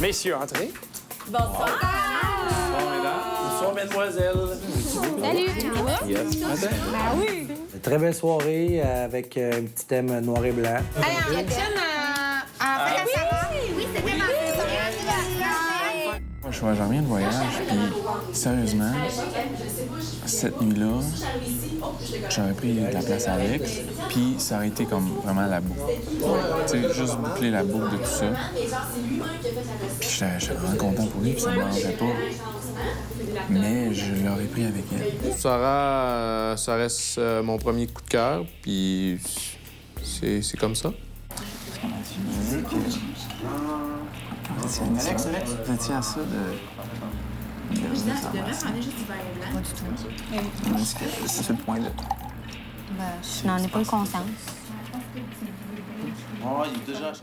Messieurs, entrez. Bonsoir. Bonsoir, mesdemoiselles. Salut! Yes. Ben oui! Très belle soirée avec un petit thème noir et blanc. Allez, on retourne à la fête à Sarah. Oui, c'était ma Moi, je reviens de voyage, puis sérieusement, cette nuit-là, j'aurais pris de la place à Alex, puis ça aurait été comme vraiment la boucle. Tu sais, juste boucler la boucle de tout ça. Puis j'étais vraiment content pour lui, puis ça me dérangeait pas. Mais je l'aurais pris avec elle. Sarah, ça reste mon premier coup de cœur, puis c'est comme ça. Alex, vous étiez à ça de... Tu devrais prendre juste du verre blanc. Pas du tout. C'est le point, là. Je n'en ai pas eu conscience.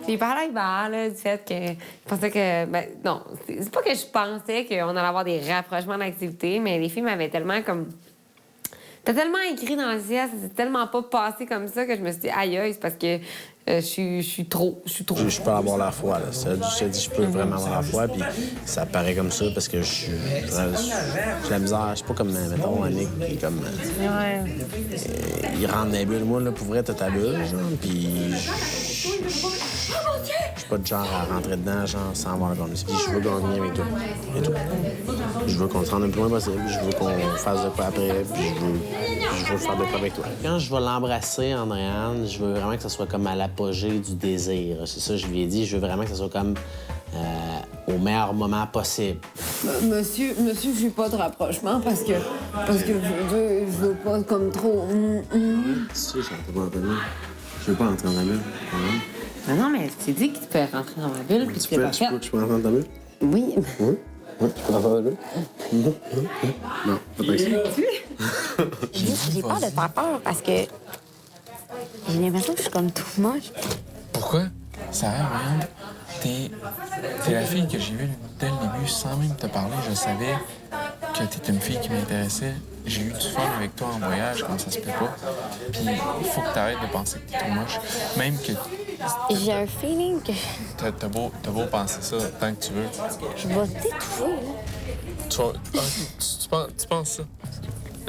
Puis il parlait avec Val, là, du fait que je pensais que... Ben, non, c'est pas que je pensais qu'on allait avoir des rapprochements d'activités, mais les filles m'avaient tellement comme... T'as tellement écrit dans le ciel, ça s'est tellement pas passé comme ça que je me suis dit, aïe, aïe, c'est parce que je suis trop. Je peux avoir la foi, là. Ça, je te dis, je peux vraiment avoir la foi, puis ça paraît comme ça parce que j'ai la misère. Je suis pas comme, mettons, Annick, qui est comme... il rentre dans la bulle. Moi, là, pour vrai, t'as ta bulle, genre, puis... Oh mon Dieu! pas de genre à rentrer dedans, genre, sans avoir gagné. Puis je veux gagner avec toi. Et tout. Je veux qu'on se rende le plus loin possible. Je veux qu'on fasse de quoi après. Puis je veux faire de quoi avec toi. Quand je vais l'embrasser, Andréane, je veux vraiment que ça soit comme à l'apogée du désir. C'est ça que je lui ai dit. Je veux vraiment que ça soit comme au meilleur moment possible. Monsieur, je suis pas de rapprochement parce que je veux pas comme trop. Si, je rentre pas en bulle. Je veux pas entrer dans la bulle. Mais non, mais tu dit que tu peux rentrer dans ma bulle puis tu l'as pas fait. Je peux rentrer dans ta bulle? Oui. Oui? Oui, je peux rentrer dans la bulle? Non, pas tant que ça. J'ai peur de te faire peur parce que j'ai l'impression que je suis comme tout moche. Pourquoi? Sarah, regarde, t'es la fille que j'ai vue dès le début, sans même te parler. Je savais que t'étais une fille qui m'intéressait. J'ai eu du fun avec toi en voyage, comme ça se peut pas. Puis il faut que t'arrêtes de penser que t'es trop moche. Même que... J'ai un feeling que T'as beau penser ça tant que tu veux. je vais t'étouffer, là. Tu penses ça?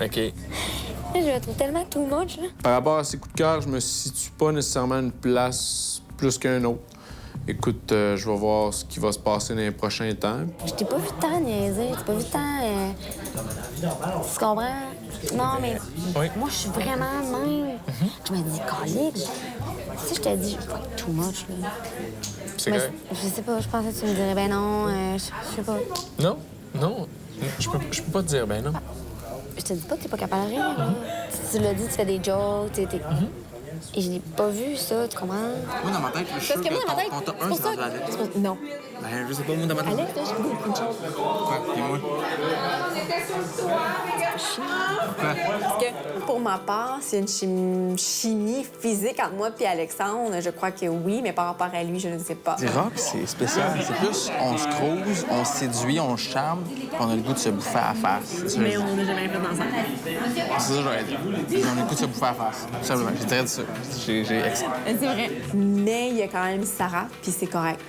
OK. Là, je me trouve tellement too much, là. Par rapport à ces coups de cœur, je me situe pas nécessairement à une place plus qu'un autre. Écoute, je vais voir ce qui va se passer dans les prochains temps. Je t'ai pas vu tant niaiser, je t'ai pas vu tant... Tu comprends? Non, mais moi, je suis vraiment même. Je me dis, colique, si je te dis, je vais être too much, là. C'est Mais correct. je sais pas, je pensais que tu me dirais, ben non, je sais pas. Non, je peux pas te dire ben non. Je te dis pas que t'es pas capable de rire, là. Tu l'as dit, tu fais des jokes, t'es... Et je l'ai pas vu, ça, tu comprends? Moi, dans ma tête, je suis sûr Parce que moi, dans ma tête, ton top c'est 1, pour c'est ça rendu Alex. que... Non. Ben, je sais pas, moi, dans ma tête. Alex, là, j'ai goût d'une chose. Pourquoi? Puis moi? Parce que pour ma part, c'est une chimie physique entre moi et Alexandre. Je crois que oui, mais par rapport à lui, je ne sais pas. Des rock, c'est spécial. C'est plus, on se crouse, on se séduit, on se charme, puis on a le goût de se bouffer à la face. Mais on n'a jamais fait ensemble. C'est ça que j'aurais dit. On a le goût de se bouffer à la face. Tout simplement. J'ai très dit ça. J'ai C'est vrai. Mais il y a quand même Sarah, puis c'est correct.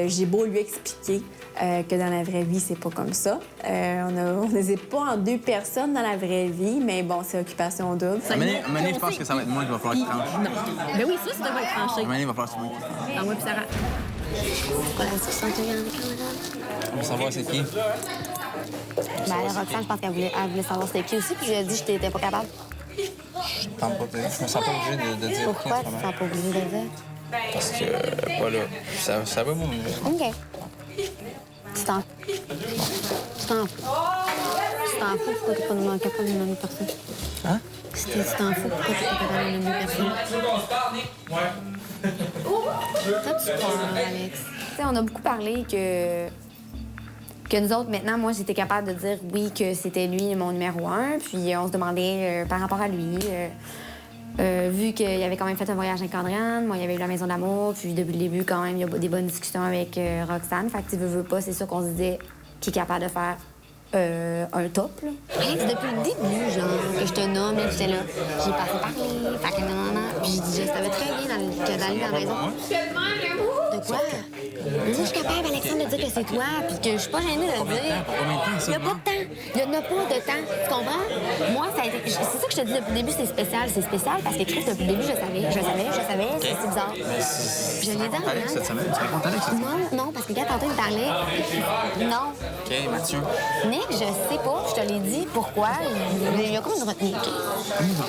J'ai beau lui expliquer que dans la vraie vie, c'est pas comme ça. On n'est pas en deux personnes dans la vraie vie, mais bon, c'est occupation double. À un moment donné, je pense que ça va être moi qui va falloir qu'il tranche. Non. Ben oui, ça devrait être À un tranché. moment donné, il va falloir que c'est moi qui tranche. Dans moi puis Sarah. C'est quoi la discussion que tu viens avec On veut savoir c'est qui. Ben, Roxane, je pense qu'elle voulait savoir c'était qui aussi, puis je lui ai dit que j'étais pas capable. Je me sens pas obligé de dire. Pourquoi tu te sens pas obligé de le dire? Parce que, voilà, ça va, moi. OK. Tu t'en fous. Tu t'en fous, pourquoi t'es pas capable de nommer personne? Hein? Si tu t'en fous, pourquoi t'es pas capable de nommer personne? Toi, tu parles, Alex. Tu sais, on a beaucoup parlé que nous autres, maintenant, moi, j'étais capable de dire oui, que c'était lui mon numéro 1. Puis on se demandait par rapport à lui, vu qu'il avait quand même fait un voyage avec Andréane, moi, il y avait eu la maison d'amour, puis depuis le début, quand même, il y a des bonnes discussions avec Roxane. Fait que tu veux pas, c'est sûr qu'on se disait qu'il est capable de faire un top, là. Alex, depuis le début, genre, que je te nomme, là, j'étais là, j'ai pas parlé, fait que non. Puis je disais, je savais très bien d'aller dans la maison. De quoi? Moi, je suis capable, Alexandre, de dire que c'est toi, puis que je suis pas gênée de le dire. Il n'y a pas de temps. Il n'y a pas de temps. Tu comprends? Moi, ça a été... c'est ça que je te dis depuis le début, c'est spécial. C'est spécial parce que Chris, depuis le début, je savais. C'est bizarre. Puis je l'ai dit à Alex, cette semaine, tu réponds Alex? Non, parce que quand tantôt, il me parlait. Non. OK, Mathieu. Nick, je sais pas, je te l'ai dit pourquoi. Il y a comme une retenue. Moi,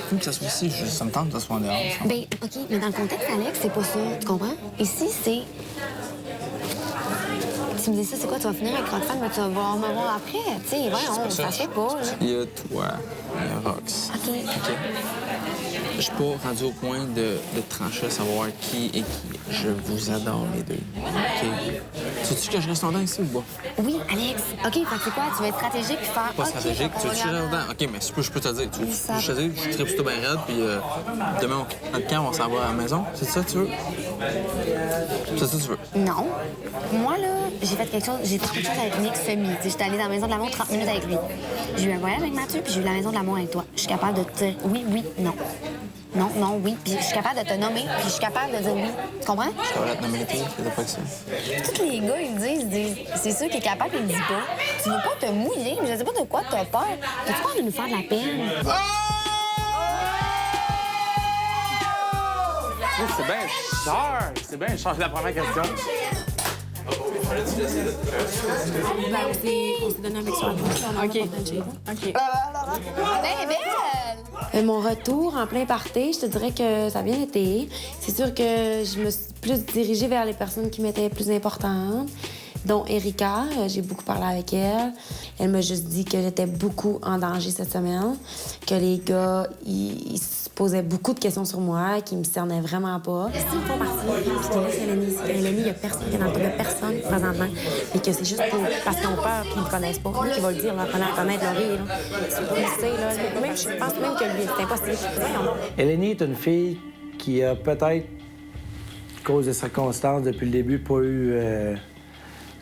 je veux que ça soit ici. Ça me tente que ça soit en dehors. Ben, OK, mais dans le contexte, Alex, c'est pas ça. Tu comprends? Ici, c'est. Tu me dis ça, c'est quoi? Tu vas finir avec Roxane, mais tu vas me voir après. Tu sais, voyons, ça se fait pas, là. Il y a toi, il y a Rox. OK. Je suis pas rendu au point de trancher à savoir qui est qui. Je vous adore, les deux. OK? Sais-tu que je reste longtemps ici ou pas? Oui, Alex. OK, fait que c'est quoi? Tu vas être stratégique puis faire. Pas stratégique. Tu veux que je reste longtemps? OK, mais je peux te dire. Tu veux que je te dise, je tripe sur toi bien raide, puis demain, notre camp, on s'en va à la maison. C'est ça que tu veux? C'est ça que tu veux? Non. Moi, là, j'ai fait quelque chose avec Nick semi. J'étais allée dans la maison de l'amour 30 minutes avec lui. J'ai eu un voyage avec Mathieu, puis j'ai eu la maison de l'amour avec toi. Je suis capable de te dire oui, non. Non, oui. Puis je suis capable de te nommer, puis je suis capable de dire oui. Tu comprends? Je suis capable de te nommer toi, c'est pas que ça. Tous les gars, ils disent, c'est sûr qu'il est capable, il le dit pas. Tu veux pas te mouiller, mais je sais pas de quoi t'as peur. T'as-tu peur de nous faire de la peine? C'est bien cher. C'est bien cher. La première question. On s'est donné un mix sur la bouche. OK. Mon retour en plein party, je te dirais que ça a bien été. C'est sûr que je me suis plus dirigée vers les personnes qui m'étaient plus importantes, dont Erika. J'ai beaucoup parlé avec elle. Elle m'a juste dit que j'étais beaucoup en danger cette semaine, que les gars, ils se posaient beaucoup de questions sur moi, qu'ils me cernaient vraiment pas. S'ils me font partir, puis qu'ils laissent Eleni, il y a personne qui est dans le cas de personne présentement, et que c'est juste parce qu'ils ont peur qu'ils me connaissent pas. Lui qui va le dire, là, pendant connaître Laurie, là. Même, je pense même que lui, c'est impossible. Eleni est une fille qui a peut-être, à cause de circonstances, depuis le début, pas eu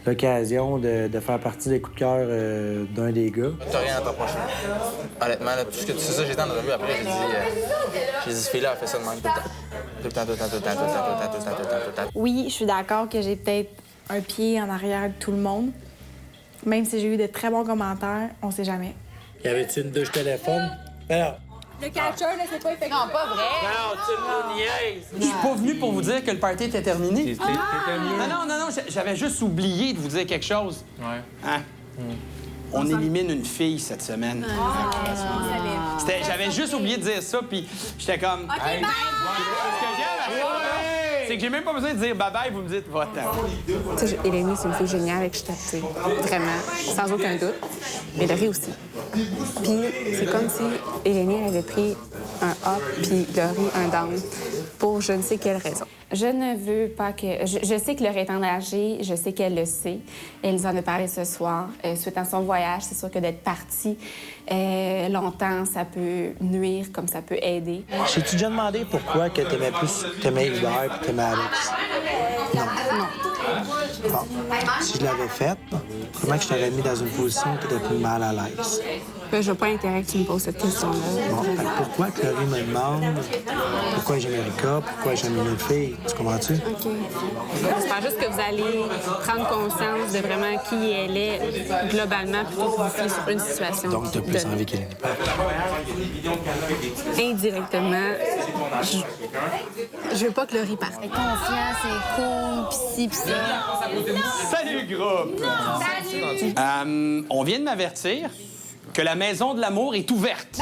l'occasion de faire partie des coups de cœur d'un des gars. T'as rien à t'approcher. Honnêtement, là, tout ce que tu sais ça, j'étais en revue après, j'ai dit, cette fille-là, elle fait ça de même tout le temps. Oui, je suis d'accord que j'ai peut-être un pied en arrière de tout le monde. Même si j'ai eu de très bons commentaires, on sait jamais. Y avait-tu une douche téléphone? Alors, le catcheur, là, c'est pas effectif. Non, pas vrai. Non, tu me niaises. Je suis pas venu pour vous dire que le party était terminé. T'es terminé. Non, j'avais juste oublié de vous dire quelque chose. Ouais. Hein? On élimine une fille cette semaine. J'avais juste oublié de dire ça, puis j'étais comme... OK, Hey, bye! Ce que j'aime, c'est que j'ai même pas besoin de dire bye-bye, vous me dites va-t'en. Tu sais, Eleni, c'est une fille géniale avec qui je t'aime, vraiment, sans aucun doute. Mais Laurie aussi. Puis c'est comme si Eleni avait pris un up, puis Laurie un down, pour je ne sais quelle raison. Je ne veux pas que... Je sais que Laurie est engagée, je sais qu'elle le sait. Elle nous en a parlé ce soir. Suite à son voyage, c'est sûr que d'être partie longtemps, ça peut nuire comme ça peut aider. j'ai-tu déjà demandé pourquoi que t'aimais Hubert et t'aimais Alex? Non. Bon, si je l'avais fait, comment que je t'aurais mis dans une position qui était plus mal à l'aise? Je n'ai pas intérêt que tu me poses cette question-là. Bon, pourquoi que Laurie me demande pourquoi j'aime Erika, pourquoi j'aime une autre fille? Tu comprends-tu? OK. J'espère juste que vous allez prendre conscience de vraiment qui elle est globalement plutôt que vous fier sur une situation. Donc, t'as plus envie qu'elle indirectement, je veux pas que Laurie parte. C'est confiant, c'est cool, pis ci, pis ça. Salut, groupe! Salut! On vient de m'avertir que la maison de l'amour est ouverte.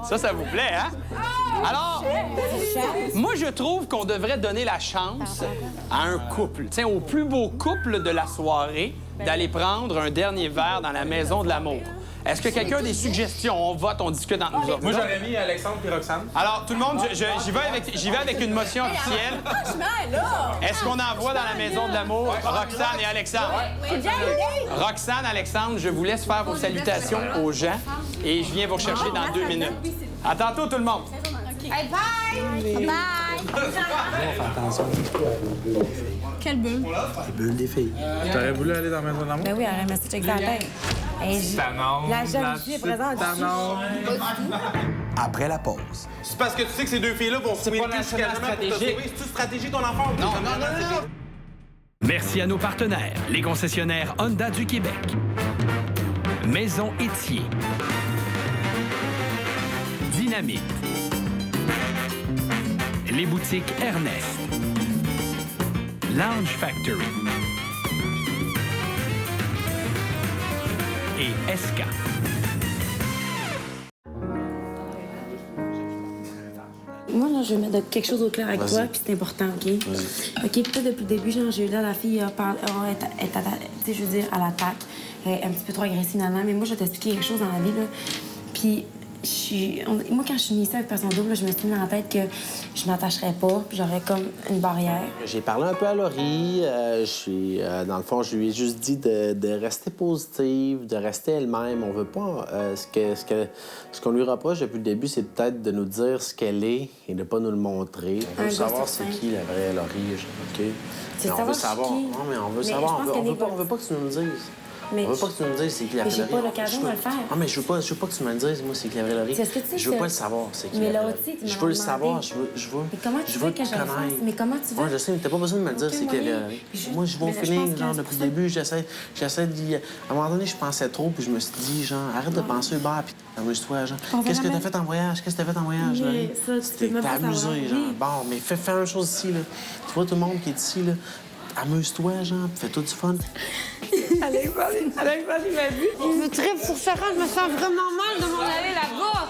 Ça vous plaît, hein? Alors, moi, je trouve qu'on devrait donner la chance à un couple, tiens, au plus beau couple de la soirée, d'aller prendre un dernier verre dans la maison de l'amour. Est-ce que quelqu'un a des suggestions? On vote, on discute entre nous autres. Moi, j'aurais mis Alexandre et Roxane. Alors, tout le monde, j'y vais avec une motion officielle. Est-ce qu'on envoie dans la maison de l'amour Roxane et Alexandre? Roxane, Alexandre, je vous laisse faire vos salutations aux gens et je viens vous rechercher dans 2 minutes. À tantôt, tout le monde. Hey, bye! Bye! Fais attention. Quelle bulle? Les bulles des filles. T'aurais voulu aller dans la maison de l'amour? Ben oui, elle reste checker la tête. La jalousie est présente. Après la pause. C'est parce que tu sais que ces deux filles-là vont se pas nécessairement stratégique. C'est-tu stratégie ton enfant? Non. Merci à nos partenaires, les concessionnaires Honda du Québec, Maison Étier, Dynamite, les boutiques Ernest, Lounge Factory et Esca. Moi, là, je vais mettre quelque chose au clair avec toi, puis c'est important, OK? OK, peut-être depuis le début, genre, j'ai eu là, la fille tu sais, je veux dire, à l'attaque, un petit peu trop agressive, mais moi, je vais t'expliquer quelque chose dans la vie, là. Puis, moi, quand je suis ici avec personne double, là, je me suis mis dans la tête que je m'attacherais pas, puis j'aurais comme une barrière. J'ai parlé un peu à Laurie. Dans le fond, je lui ai juste dit de rester positive, de rester elle-même. On veut pas... ce qu'on lui reproche depuis le début, c'est peut-être de nous dire ce qu'elle est et de pas nous le montrer. On veut savoir c'est qui la vraie Laurie, OK? C'est on veut savoir. qui? Non, mais on veut Mais savoir. je pense On veut pas que tu nous le dises. Mais Je veux pas que tu me dises c'est qui la mais vraie j'ai Laurie. pas l'occasion de le faire. Ah, mais je veux pas que tu me le dises, moi, c'est qui la vraie Laurie. Est-ce que tu sais Je veux que- pas le savoir, c'est qui Mais la là, vraie tu sais, tu Laurie. Je m'as veux le demandé. savoir, je veux Mais comment tu je veux veux que je le te fasse? connaître. Mais comment tu veux? Ouais, je sais, mais t'as pas besoin de me le dire Ok, c'est qui la moyen. vraie Laurie. Puis Moi, je vais au mais là, je feeling, pense genre, que depuis c'est le pour début, j'essaie d'y... À un moment donné, je pensais trop, puis je me suis dit, genre, arrête de penser Hubert, puis amuse-toi, genre. On va Qu'est-ce que t'as jamais- fait en voyage? Qu'est-ce que t'as fait en voyage, Mais Laurie? ça, tu peux même T'as pas amusé, savoir. genre. Oui. Bon, mais fais une chose ici, là. Tu vois tout le monde qui est ici, là. Amuse-toi, genre, puis fais-toi du fun. Alexandre, il m'a dit. Je me tripe sur Sarah, je me sens vraiment mal de m'en aller là-bas.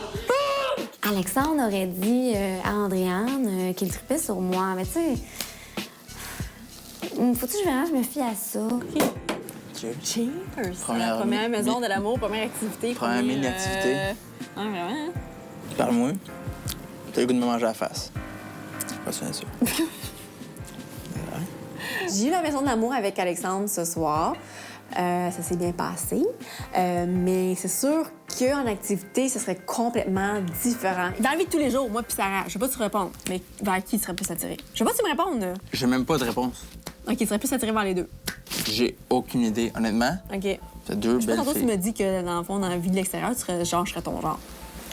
Alexandre aurait dit à Andréane qu'il tripait sur moi, mais tu sais... Faut-tu que je me fie à ça? Cheers! Première Première maison de l'amour, première activité. Première premier, mini-activité. Ouais, vraiment. Parle-moi. T'as le goût de me manger à la face. Pas ça, ça. J'ai eu la maison de l'amour avec Alexandre ce soir. Ça s'est bien passé. Mais c'est sûr qu'en activité, ce serait complètement différent. Dans la vie de tous les jours, moi puis Sarah, je sais pas si tu réponds, mais vers qui tu serais plus attiré? Je sais pas si tu me réponds. Là. J'ai même pas de réponse. OK, tu serais plus attiré vers les deux. J'ai aucune idée, honnêtement. OK. C'est deux Je sais pas, belles tantôt, tu filles. me dis que, dans le fond, dans la vie de l'extérieur, tu serais genre, je serais ton genre.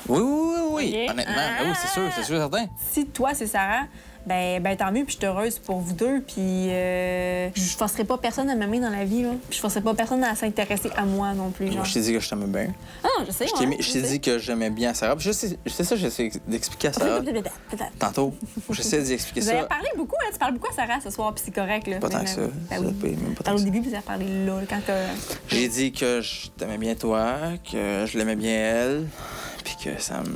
Oui. OK. Honnêtement, ben oui, c'est sûr, certain. Si toi, c'est Sarah, ben tant mieux, puis je suis heureuse pour vous deux, puis je forcerai pas personne à m'aimer dans la vie, là. Puis je forcerai pas personne à s'intéresser à moi non plus, genre. Moi, je t'ai dit que je t'aimais bien. Ah non, je sais, Je t'ai dit que j'aimais bien Sarah. Puis c'est ça, j'essaie d'expliquer à Sarah. Tantôt, j'essaie d'y expliquer Vous ça. avez parlé beaucoup, hein? Tu parles beaucoup à Sarah ce soir, puis c'est correct, là. Pas tant Mais, que ça. Ben Ça oui. paye même pas tant Parle que au ça. début, puis ça parlé là, quand t'as... J'ai dit que je t'aimais bien toi, que je l'aimais bien elle, puis que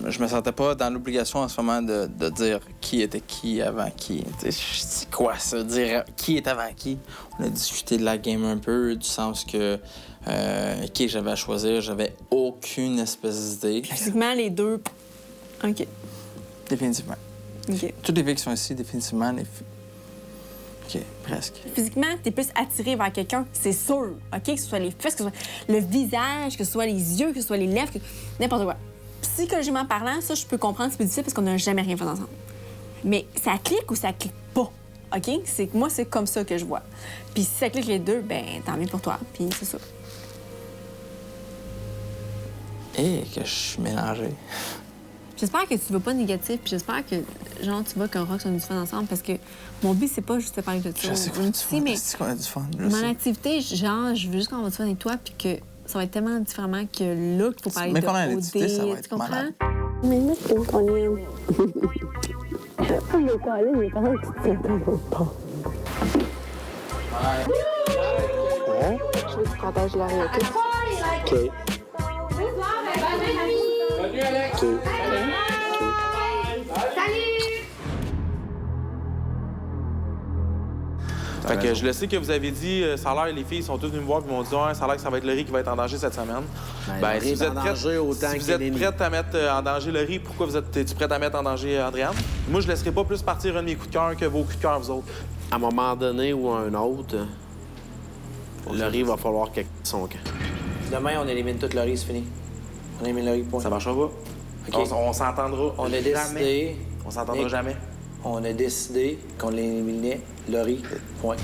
je me sentais pas dans l'obligation en ce moment de dire qui était qui avant qui. Tu sais, c'est quoi ça, dire qui est avant qui? On a discuté de la game un peu, du sens que qui j'avais à choisir, j'avais aucune espèce d'idée. Physiquement, les deux... OK. Définitivement. OK. Toutes les filles qui sont ici, définitivement, OK, presque. Physiquement, t'es plus attiré vers quelqu'un, c'est sûr, OK? Que ce soit les fesses, que ce soit le visage, que ce soit les yeux, que ce soit les lèvres, n'importe quoi. Psychologiquement parlant, ça, je peux comprendre, c'est plus difficile parce qu'on n'a jamais rien fait ensemble. Mais ça clique ou ça clique pas, OK? Moi, c'est comme ça que je vois. Puis si ça clique les deux, ben tant mieux pour toi, puis c'est ça. Et que je suis mélangé. J'espère que tu vas pas négatif, puis j'espère que, genre, tu vas qu'on rock sur du fun ensemble, parce que mon but, c'est pas juste de parler de ça. Je sais qu'on a du fun. mais C'est qu'on a du fun. je mon sais. activité, genre, je veux juste qu'on va du fun avec toi, puis que ça va être tellement différemment que là, qu'il faut parler Mais de pendant OD, l'activité, ça va être tu comprends? malade. Mais moi, je trouve qu'on est. Je veux pas aller, mais pendant que tu tiens pas. Je veux que tu protèges Laurie, OK? OK. Salut, Alex! OK. Fait que je le sais que vous avez dit, ça a l'air, les filles sont toutes venues me voir et m'ont dit, ouais, ça a l'air que ça va être Laurie qui va être en danger cette semaine. Ben, Laurie est en danger autant si vous que êtes Lenny. prête à mettre en danger Laurie, pourquoi es-tu prête à mettre en danger Andréane? Moi, je laisserai pas plus partir un de mes coups de cœur que vos coups de cœur, vous autres. À un moment donné ou à un autre, Laurie va falloir qu'elle quitte son camp. Demain, on élimine toute Laurie, c'est fini. On élimine Laurie, point. Ça marchera pas. OK. On s'entendra On a jamais. décidé... On s'entendra Nick, jamais. On a décidé qu'on éliminait Laurie, point.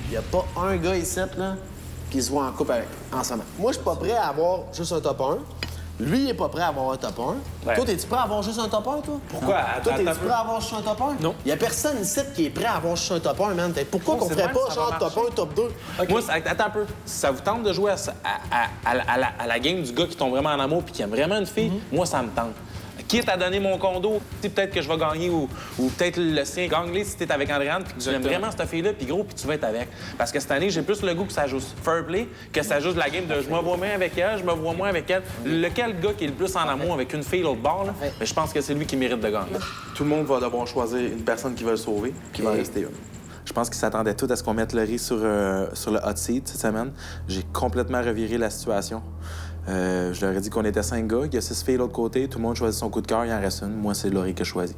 Il n'y a pas un gars ici, là, qui se voit en couple avec, en ce moment. Moi, je suis pas prêt à avoir juste un top 1. Lui, il est pas prêt à avoir un top 1. Ouais. Toi, es-tu prêt à avoir juste un top 1, toi? Pourquoi? Toi, Attends t'es-tu un peu. prêt à avoir juste un top 1? Non. Il y a personne ici qui est prêt à avoir juste un top 1, man. Pourquoi Non, qu'on c'est ferait même, pas ça genre va top marcher. 1, top 2? Moi, attends un peu. Si ça vous tente de jouer à la game du gars qui tombe vraiment en amour puis qui aime vraiment une fille, moi, ça me tente. Quitte à donner mon condo, peut-être que je vais gagner ou peut-être le sien. Gagne-les si t'es avec Andréane puis que tu aimes vraiment cette fille-là, puis gros, puis tu vas être avec. Parce que cette année, j'ai plus le goût que ça joue fair play que ça joue de la game de je me vois moins avec elle, je me vois moins avec elle. Lequel gars qui est le plus en amour avec une fille l'autre bord, là, mais je pense que c'est lui qui mérite de gagner. Tout le monde va devoir choisir une personne qui va le sauver, qui va rester une. Je pense qu'ils s'attendaient tous à ce qu'on mette Laurie sur le hot seat cette semaine. J'ai complètement reviré la situation. Je leur ai dit qu'on était 5 gars, qu'il y a 6 filles de l'autre côté, tout le monde choisit son coup de cœur, il en reste une. Moi, c'est Laurie que je choisis.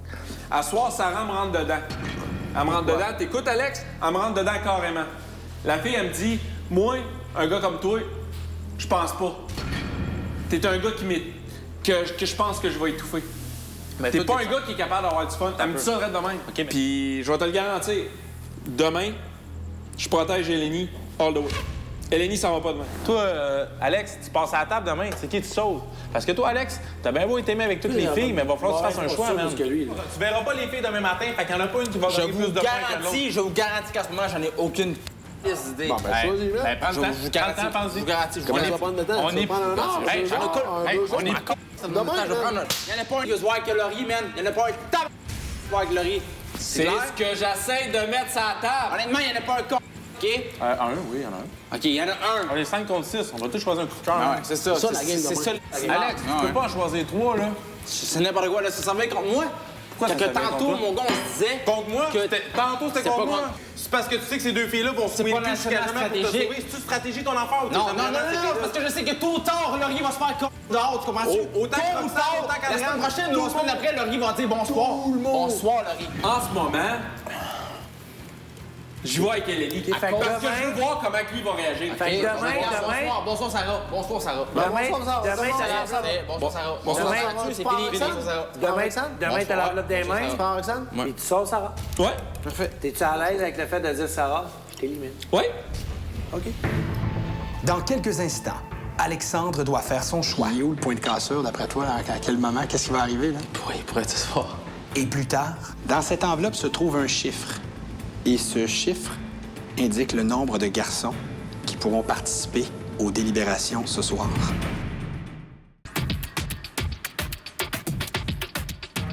À soir, Sarah me rentre dedans. Elle me rentre dedans. T'écoutes, Alex? Elle me rentre dedans carrément. La fille, elle me dit, moi, un gars comme toi, je pense pas. T'es un gars que je pense que je vais étouffer. Mais T'es toi, pas un gars qui est capable d'avoir du fun. Elle me dit ça direct de même. OK, mais- Puis je vais te le garantir. Demain, je protège Eleni all the way. Eleni, ça va pas demain. Toi, Alex, tu passes à la table demain. C'est qui tu sauves? Parce que toi, Alex, t'as bien beau être aimé avec toutes les filles, mais il va falloir que tu fasses un choix, même. Tu verras pas les filles demain matin, fait qu'il y en a pas une qui va gagner plus de points que l'autre. Je vous garantis qu'à ce moment, j'en ai aucune idée. Bon, ben, choisis, là. Prends le temps, pense-y. Je vous garantis. Comment ça va prendre le temps? On est... Hey, j'en ai on est... Il y en a pas un qui veut se voir avec Laurie, man. Il y en a pas un qui se voir avec Laurie. C'est ce que j'essaie de mettre sur la table. Honnêtement, il y en a pas un con. OK? Oui, il y en a un. OK, il y en a un. On est 5 contre 6. On va tous choisir un coup de cœur. Ouais, c'est ça. C'est ça, la game. C'est ça. Alex, tu peux pas en choisir 3, là. C'est n'importe quoi, là. Ça s'en vient contre moi. Pourquoi? Parce que tantôt, mon gars, on se disait... Contre moi? Tantôt, c'était contre moi. C'est parce que tu sais que ces deux filles-là vont se pas stratégique. C'est-tu stratégie ton enfant ou non, parce que je sais que tôt ou tard, Laurie va se faire con dehors, tu comprends-tu? Autant comme ça, autant qu'à la semaine prochaine, ou la semaine d'après, Laurie va dire bonsoir. Bonsoir, Laurie. En ce moment, je vois avec Eleni. Parce que je veux voir comment lui va réagir. Demain. Bonsoir, Sarah. Bonsoir, Sarah. Demain, t'as l'enveloppe des mains. Tu prends Roxane? Et tu sors Sarah. Ouais. Parfait. T'es-tu à l'aise avec le fait de dire Sarah? Je t'élimine. Ouais. OK. Dans quelques instants, Alexandre doit faire son choix. Il est où le point de cassure, d'après toi? À quel moment? Qu'est-ce qui va arriver, là? Il pourrait être ce soir. Et plus tard, dans cette enveloppe se trouve un chiffre. Et ce chiffre indique le nombre de garçons qui pourront participer aux délibérations ce soir.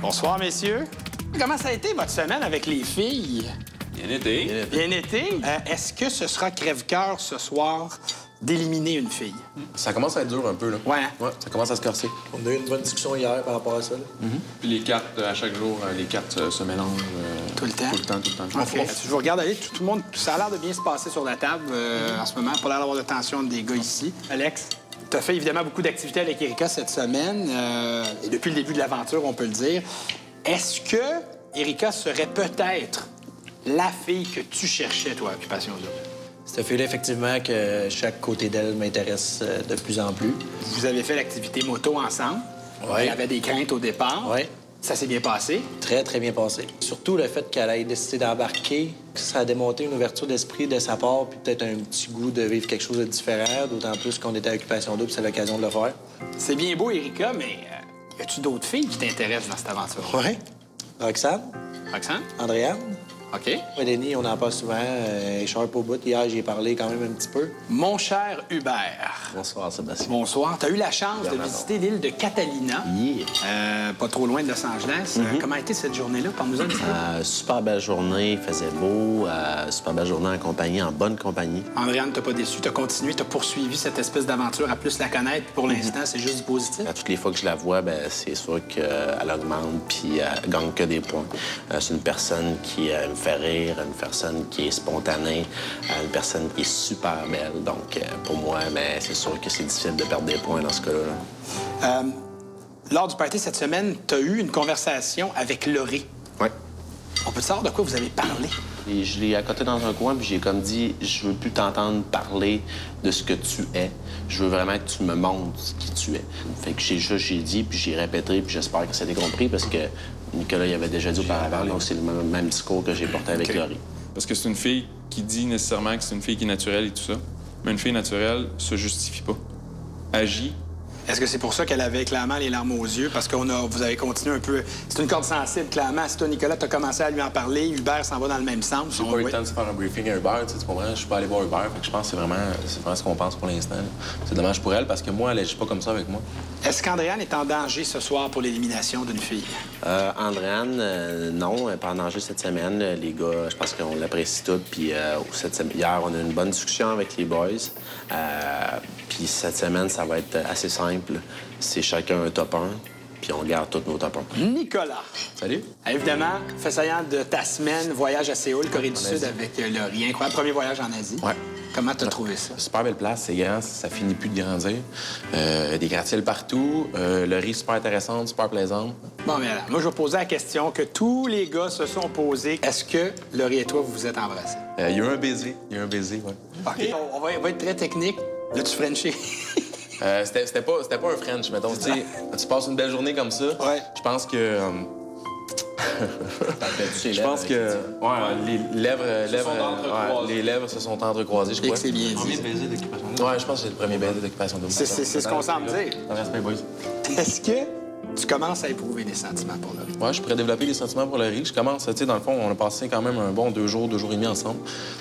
Bonsoir, messieurs. Comment ça a été votre semaine avec les filles? Bien été. Bien été. Est-ce que ce sera crève-cœur ce soir d'éliminer une fille? Ça commence à être dur un peu, là. Ouais. Ouais, ça commence à se corser. On a eu une bonne discussion hier par rapport à ça. Là. Puis les cartes, à chaque jour, les cartes se mélangent. Tout le temps? Tout le temps. OK. Je vous regarde aller. Tout le monde, ça a l'air de bien se passer sur la table en ce moment. Pas l'air d'avoir de tension entre des gars ici. Alex, tu as fait évidemment beaucoup d'activités avec Erika cette semaine. Et depuis le début de l'aventure, on peut le dire. Est-ce que Erika serait peut-être la fille que tu cherchais, toi, à Occupation Double? C'est un fait effectivement que chaque côté d'elle m'intéresse de plus en plus. Vous avez fait l'activité moto ensemble. Oui. Il y avait des craintes au départ. Oui. Ça s'est bien passé. Très, très bien passé. Surtout le fait qu'elle ait décidé d'embarquer, ça a démontré une ouverture d'esprit de sa part, puis peut-être un petit goût de vivre quelque chose de différent, d'autant plus qu'on était à Occupation Double, c'est l'occasion de le faire. C'est bien beau, Erika, mais y a-tu d'autres filles qui t'intéressent dans cette aventure? Oui. Roxane. Roxane? Andréane. OK. Denis, on en parle souvent. Sharp au bout. Hier, j'y ai parlé quand même un petit peu. Mon cher Hubert. Bonsoir, Sébastien. Bonsoir. Tu as eu la chance de visiter l'île de Catalina. Pas trop loin de Los Angeles. Comment a été cette journée-là? Parle-nous un petit peu. Super belle journée. Il faisait beau. Super belle journée en compagnie, en bonne compagnie. Andréane, t'as pas déçu. T'as continué, t'as poursuivi cette espèce d'aventure à plus la connaître. Pour l'instant, c'est juste du positif. À toutes les fois que je la vois, ben c'est sûr qu'elle augmente puis elle gagne que des points. C'est une personne qui me fait rire, une personne qui est spontanée, une personne qui est super belle. Donc, pour moi, ben, c'est sûr que c'est difficile de perdre des points dans ce cas-là. Lors du party cette semaine, tu as eu une conversation avec Laurie. Oui. On peut savoir de quoi vous avez parlé? Et je l'ai accoté dans un coin, puis j'ai comme dit, je veux plus t'entendre parler de ce que tu es. Je veux vraiment que tu me montres qui tu es. Fait que j'ai dit, puis j'ai répété, puis j'espère que ça a été compris, parce que Nicolas, il avait déjà dit auparavant, donc c'est le même discours que j'ai porté avec Laurie. Parce que c'est une fille qui dit nécessairement que c'est une fille qui est naturelle et tout ça. Mais une fille naturelle se justifie pas. Agit. Est-ce que c'est pour ça qu'elle avait clairement les larmes aux yeux? Parce que vous avez continué un peu... C'est une corde sensible, clairement. Si toi, Nicolas, t'as commencé à lui en parler, Hubert s'en va dans le même sens. J'ai pas eu le temps de faire un briefing à Hubert, tu comprends? Je suis pas allé voir Hubert, fait que je pense que c'est vraiment ce qu'on pense pour l'instant. C'est dommage pour elle, parce que moi, elle agit pas comme ça avec moi. Est-ce qu'Andréane est en danger ce soir pour l'élimination d'une fille? Andréane, non, elle n'est pas en danger cette semaine. Les gars, je pense qu'on l'apprécie tout. Puis hier, on a eu une bonne discussion avec les boys. Puis cette semaine, ça va être assez simple. C'est chacun un top 1, puis on garde tous nos top 1. Nicolas. Salut. Évidemment, fait saillant de ta semaine, voyage à Séoul, Corée du Sud avec Laurie. Incroyable, premier voyage en Asie. Ouais. Comment t'as trouvé ça? Super belle place, c'est grand, ça finit plus de grandir. Des gratte-ciels partout, Laurie super intéressante, super plaisante. Bon, mais alors, moi, je vais poser la question que tous les gars se sont posés. Est-ce que Laurie et toi, vous vous êtes embrassés? Il y a eu un baiser, ouais. OK, on va être très technique. Là, tu Frenchie. C'était pas un French, mettons. Tu passes une belle journée comme ça. Ouais. Je pense que Je pense que les lèvres se sont entrecroisées, je crois. C'est bien dit. Premier baiser d'occupation double? Ouais, je pense que c'est le premier baiser d'occupation double. C'est ce qu'on semble dire. Ça reste bien, boys. Est-ce que tu commences à éprouver des sentiments pour Laurie? Ouais, je pourrais développer des sentiments pour Laurie. Je commence, tu sais, dans le fond, on a passé quand même un bon 2 jours et demi ensemble.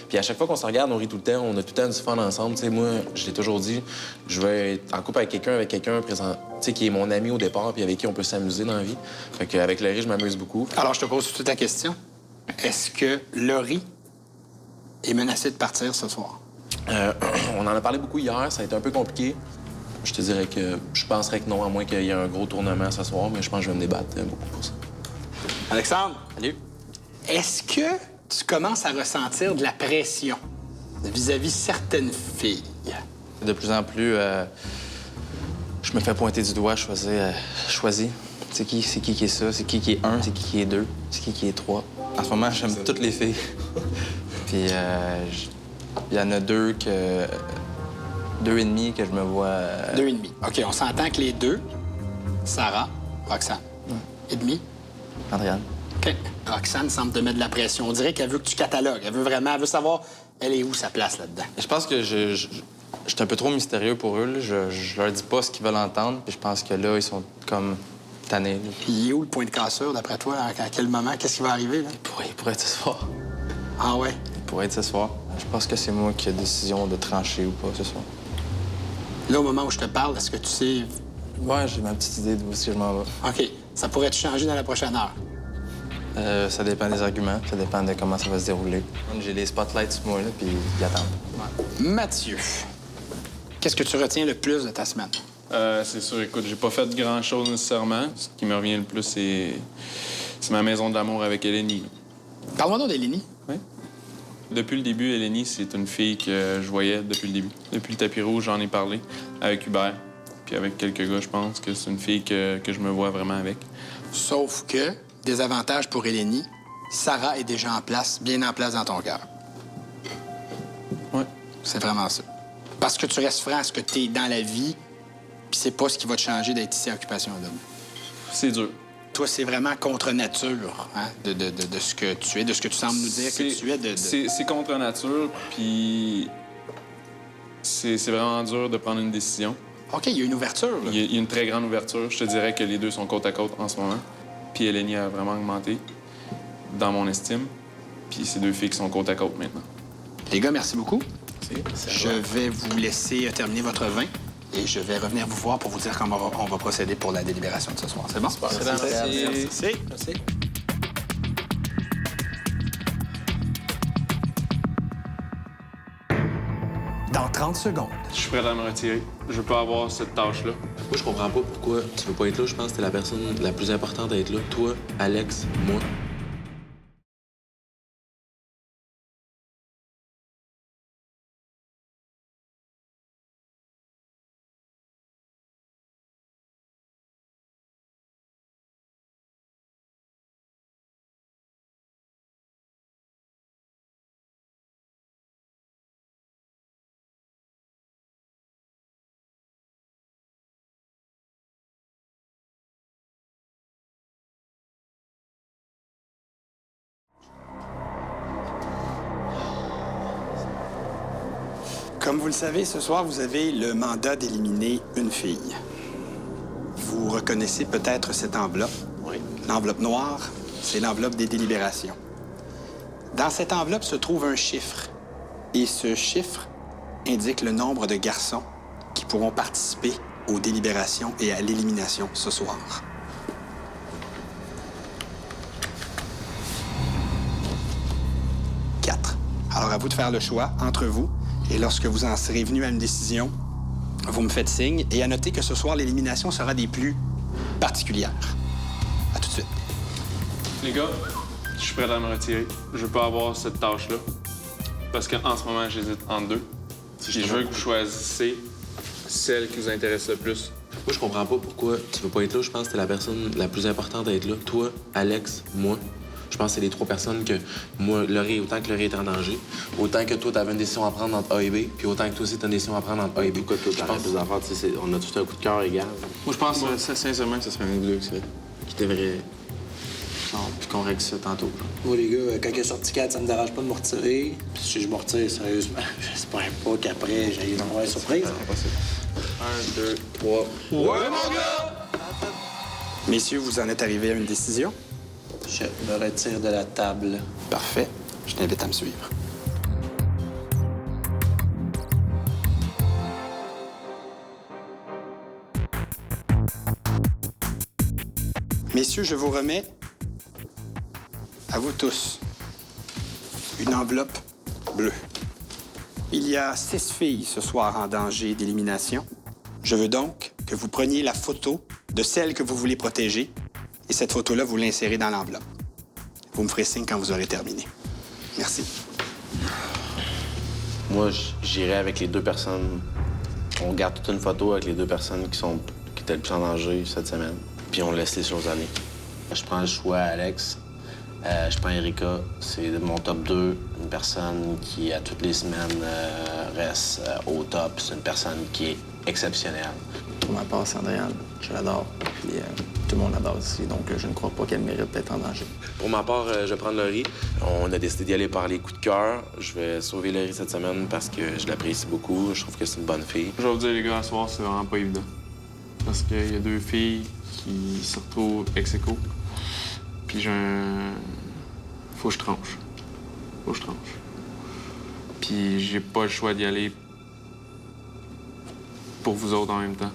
Puis à chaque fois qu'on se regarde, on rit tout le temps, on a tout le temps du fun ensemble. Tu sais, moi, je l'ai toujours dit, je vais être en couple avec quelqu'un présent, tu sais, qui est mon ami au départ, puis avec qui on peut s'amuser dans la vie. Fait qu'avec Laurie, je m'amuse beaucoup. Alors, je te pose toute la question. Est-ce que Laurie est menacée de partir ce soir? On en a parlé beaucoup hier, ça a été un peu compliqué. Je te dirais que je penserais que non, à moins qu'il y ait un gros tournement ce soir, mais je pense que je vais me débattre beaucoup pour ça. Alexandre? Salut. Est-ce que tu commences à ressentir de la pression vis-à-vis certaines filles? De plus en plus, je me fais pointer du doigt, choisis. C'est qui est ça? C'est qui est 1? C'est qui est 2? C'est qui est 3? En ce moment, j'aime toutes les filles. Puis, il y en a 2 que... 2,5 que je me vois... 2,5. OK, on s'entend que les 2, Sarah, Roxane. Et demi? Andréane. OK. Roxane semble te mettre de la pression. On dirait qu'elle veut que tu catalogues. Elle veut savoir, elle est où sa place là-dedans. Je pense que je suis un peu trop mystérieux pour eux. Là. Je leur dis pas ce qu'ils veulent entendre. Puis je pense que là, ils sont comme tannés. Là. Puis il est où le point de cassure, d'après toi? À quel moment? Qu'est-ce qui va arriver, là? Il pourrait être ce soir. Ah ouais? Il pourrait être ce soir. Je pense que c'est moi qui ai décision de trancher ou pas ce soir. Là, au moment où je te parle, est-ce que tu sais... Ouais, j'ai ma petite idée d'où est-ce que je m'en vais. OK. Ça pourrait te changer dans la prochaine heure? Ça dépend des arguments, ça dépend de comment ça va se dérouler. J'ai les spotlights sur moi, là, puis ils attendent. Ouais. Mathieu, qu'est-ce que tu retiens le plus de ta semaine? C'est sûr, écoute, j'ai pas fait grand-chose nécessairement. Ce qui me revient le plus, c'est ma maison de l'amour avec Eleni. Parle-moi donc d'Eleni. Oui. Depuis le début, Eleni, c'est une fille que je voyais depuis le début. Depuis le tapis rouge, j'en ai parlé avec Hubert, puis avec quelques gars, je pense que c'est une fille que je me vois vraiment avec. Sauf que, désavantage pour Eleni, Sarah est déjà en place, bien en place dans ton cœur. Oui. C'est vraiment ça. Parce que tu restes franc à ce que tu es dans la vie, puis c'est pas ce qui va te changer d'être ici à Occupation Double. C'est dur. Toi, c'est vraiment contre nature, hein, de ce que tu es, de ce que tu sembles nous dire que tu es. C'est contre nature, puis c'est vraiment dur de prendre une décision. OK, il y a une ouverture, là. Il y a une très grande ouverture. Je te dirais que les deux sont côte à côte en ce moment. Puis Eleni a vraiment augmenté, dans mon estime. Puis c'est 2 filles qui sont côte à côte maintenant. Les gars, merci beaucoup. Je vais vous laisser terminer votre vin et je vais revenir vous voir pour vous dire comment on va procéder pour la délibération de ce soir. C'est bon? Merci. Dans 30 secondes. Je suis prêt à me retirer. Je veux pas avoir cette tâche-là. Moi, je comprends pas pourquoi tu veux pas être là. Je pense que t'es la personne la plus importante à être là. Toi, Alex, moi. Comme vous le savez, ce soir, vous avez le mandat d'éliminer une fille. Vous reconnaissez peut-être cette enveloppe. Oui. L'enveloppe noire, c'est l'enveloppe des délibérations. Dans cette enveloppe se trouve un chiffre. Et ce chiffre indique le nombre de garçons qui pourront participer aux délibérations et à l'élimination ce soir. Alors, à vous de faire le choix entre vous. Et lorsque vous en serez venu à une décision, vous me faites signe. Et à noter que ce soir, l'élimination sera des plus particulières. À tout de suite. Les gars, je suis prêt à me retirer. Je veux pas avoir cette tâche-là. Parce qu'en ce moment, j'hésite entre 2. Puis je veux que vous choisissiez celle qui vous intéresse le plus. Moi, je comprends pas pourquoi tu veux pas être là. Je pense que t'es la personne la plus importante à être là. Toi, Alex, moi. Je pense que c'est les 3 personnes que moi, Laurie, autant que Laurie est en danger, autant que toi, t'avais une décision à prendre entre A et B, puis autant que toi aussi, t'as une décision à prendre entre A et B. Pourquoi toi, t'arrêtes des affaires? On a tous un coup de cœur égal. Moi, je pense sincèrement que ce serait un ou 2 qui devrait genre, puis qu'on règle ça tantôt. Moi, les gars, quand il est sorti 4, ça me dérange pas de me retirer. Puis si je me retire, sérieusement, j'espère pas qu'après, j'ai une mauvaise surprise. 1, 2, 3. Ouais, mon gars! Messieurs, vous en êtes arrivés à une décision? Je me retire de la table. Parfait. Je t'invite à me suivre. Messieurs, je vous remets, à vous tous, une enveloppe bleue. Il y a 6 filles ce soir en danger d'élimination. Je veux donc que vous preniez la photo de celle que vous voulez protéger et cette photo-là, vous l'insérez dans l'enveloppe. Vous me ferez signe quand vous aurez terminé. Merci. Moi, j'irai avec les 2 personnes. On garde toute une photo avec les 2 personnes qui étaient le plus en danger cette semaine. Puis on laisse les choses aller. Je prends le choix à Alex. Je prends Erika. C'est mon top 2. Une personne qui, à toutes les semaines, reste au top. C'est une personne qui est exceptionnelle. Pour ma part, c'est Andréane. Je l'adore. Puis tout le monde l'adore aussi. Donc je ne crois pas qu'elle mérite d'être en danger. Pour ma part, je vais prendre Laurie. On a décidé d'y aller par les coups de cœur. Je vais sauver Laurie cette semaine parce que je l'apprécie beaucoup. Je trouve que c'est une bonne fille. Je vais vous dire, les gars, ce soir, c'est vraiment pas évident. Parce qu'il y a 2 filles qui se retrouvent ex aequo. Puis j'ai un... Faut que je tranche. Puis j'ai pas le choix d'y aller pour vous autres en même temps.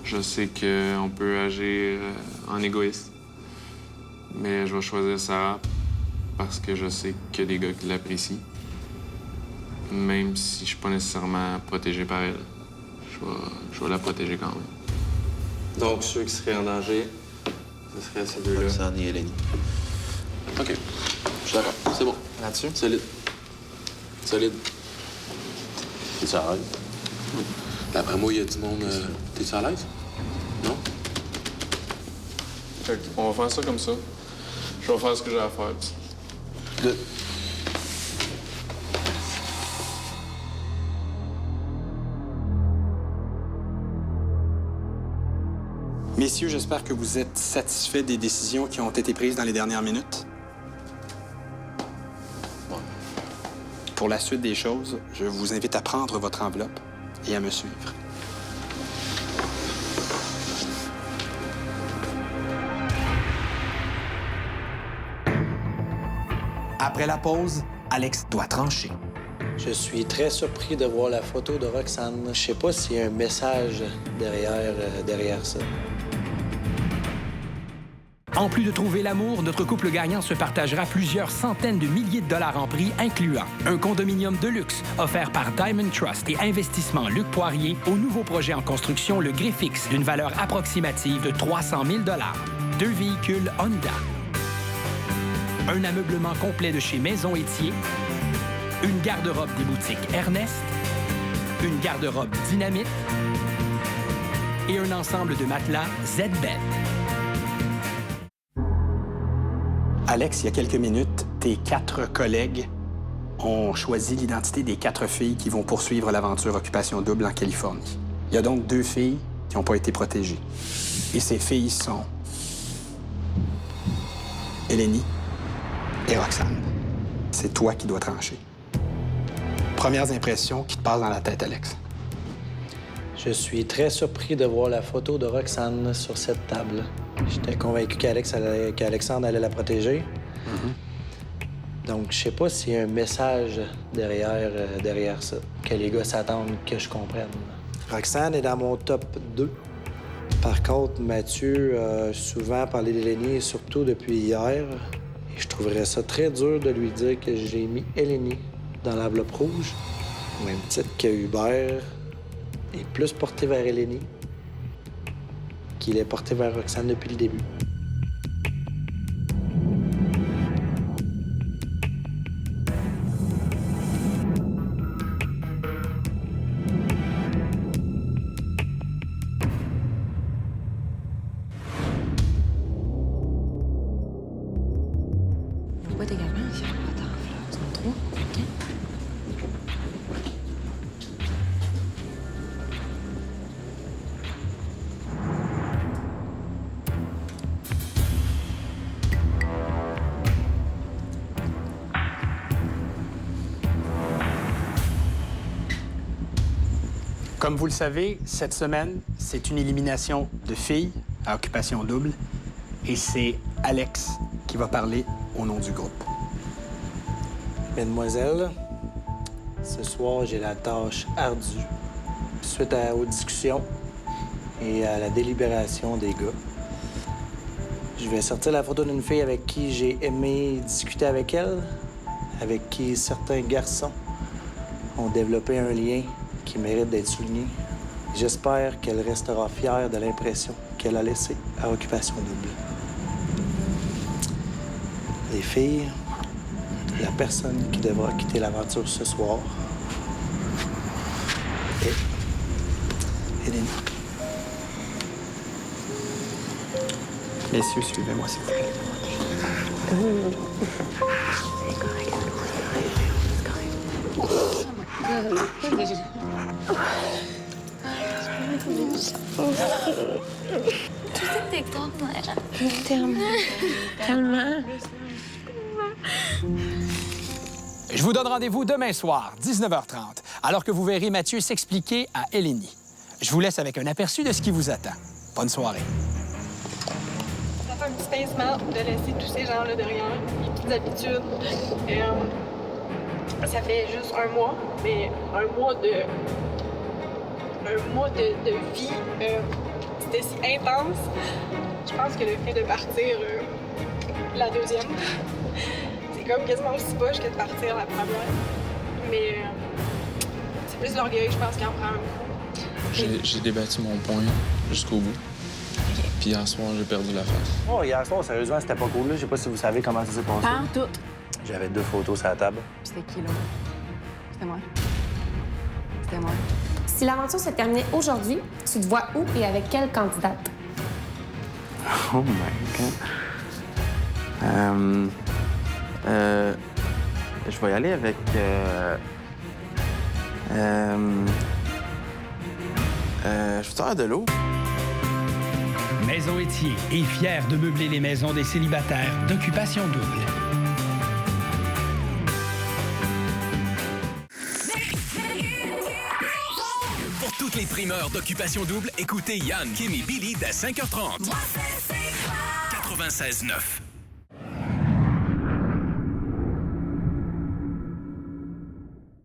Je sais qu'on peut agir en égoïste. Mais je vais choisir Sarah parce que je sais qu'il y a des gars qui l'apprécient. Même si je suis pas nécessairement protégé par elle. Je vais la protéger quand même. Donc, ceux qui seraient en danger, ce serait ces 2-là. Roxane et Eleni. OK. Je suis d'accord. C'est bon. Là-dessus? Solide. T'es-tu à l'aise? D'après moi, il y a du monde... T'es-tu à l'aise? Non? Fait qu'on va faire ça comme ça. Je vais faire ce que j'ai à faire. Good. Messieurs, j'espère que vous êtes satisfaits des décisions qui ont été prises dans les dernières minutes. Pour la suite des choses, je vous invite à prendre votre enveloppe et à me suivre. Après la pause, Alex doit trancher. Je suis très surpris de voir la photo de Roxane. Je sais pas s'il y a un message derrière ça. En plus de trouver l'amour, notre couple gagnant se partagera plusieurs centaines de milliers de dollars en prix, incluant un condominium de luxe offert par Diamond Trust et Investissement Luc Poirier au nouveau projet en construction Le Griffix d'une valeur approximative de 300 000 $, 2 véhicules Honda, un ameublement complet de chez Maison Étier, une garde-robe des boutiques Ernest, une garde-robe Dynamite et un ensemble de matelas Z-Bed. Alex, il y a quelques minutes, tes 4 collègues ont choisi l'identité des 4 filles qui vont poursuivre l'aventure Occupation Double en Californie. Il y a donc 2 filles qui n'ont pas été protégées. Et ces filles sont Eleni et Roxane. C'est toi qui dois trancher. Premières impressions qui te passent dans la tête, Alex. Je suis très surpris de voir la photo de Roxane sur cette table. J'étais convaincu qu'Alexandre allait la protéger. Donc, je sais pas s'il y a un message derrière ça, que les gars s'attendent que je comprenne. Roxane est dans mon top 2. Par contre, Mathieu a souvent parlé d'Eleni, surtout depuis hier. Et je trouverais ça très dur de lui dire que j'ai mis Eleni dans l'enveloppe rouge, au même titre que Hubert est plus porté vers Eleni qu'il est porté vers Roxane depuis le début. Une boîte également, il y a pas tant de fleurs. C'est trop. OK. Comme vous le savez, cette semaine, c'est une élimination de filles à occupation double. Et c'est Alex qui va parler au nom du groupe. Mesdemoiselles, ce soir, j'ai la tâche ardue. Suite aux discussions et à la délibération des gars, je vais sortir la photo d'une fille avec qui j'ai aimé discuter avec elle, avec qui certains garçons ont développé un lien qui mérite d'être souligné. J'espère qu'elle restera fière de l'impression qu'elle a laissée à Occupation Double. Les filles, la personne qui devra quitter l'aventure ce soir est Eleni. Messieurs, suivez-moi, s'il vous plaît. Tu sais que t'es extraordinaire. Tellement. Je vous donne rendez-vous demain soir, 19h30, alors que vous verrez Mathieu s'expliquer à Eleni. Je vous laisse avec un aperçu de ce qui vous attend. Bonne soirée. Ça fait un petit pincement de laisser tous ces gens-là derrière, les petites habitudes. Ça fait juste un mois, mais un mois de vie, c'était si intense. Je pense que le fait de partir la deuxième, c'est comme quasiment aussi poche que de partir la première. Mais c'est plus l'orgueil, je pense, qui en prend un coup. J'ai débattu mon point jusqu'au bout. Puis hier soir, j'ai perdu la face. Oh, hier soir, sérieusement, c'était pas cool. Là. Je sais pas si vous savez comment ça s'est passé. Pas en tout. J'avais 2 photos sur la table. C'était qui, là? C'était moi. C'était moi. Si l'aventure se terminait aujourd'hui, tu te vois où et avec quelle candidate? Oh my God. Je vais y aller avec... je vais faire de l'eau. Maison Étier est fière de meubler les maisons des célibataires d'Occupation Double. Pour toutes les primeurs d'Occupation Double, écoutez Yann, Kim et Billy dès 5h30. 96.9.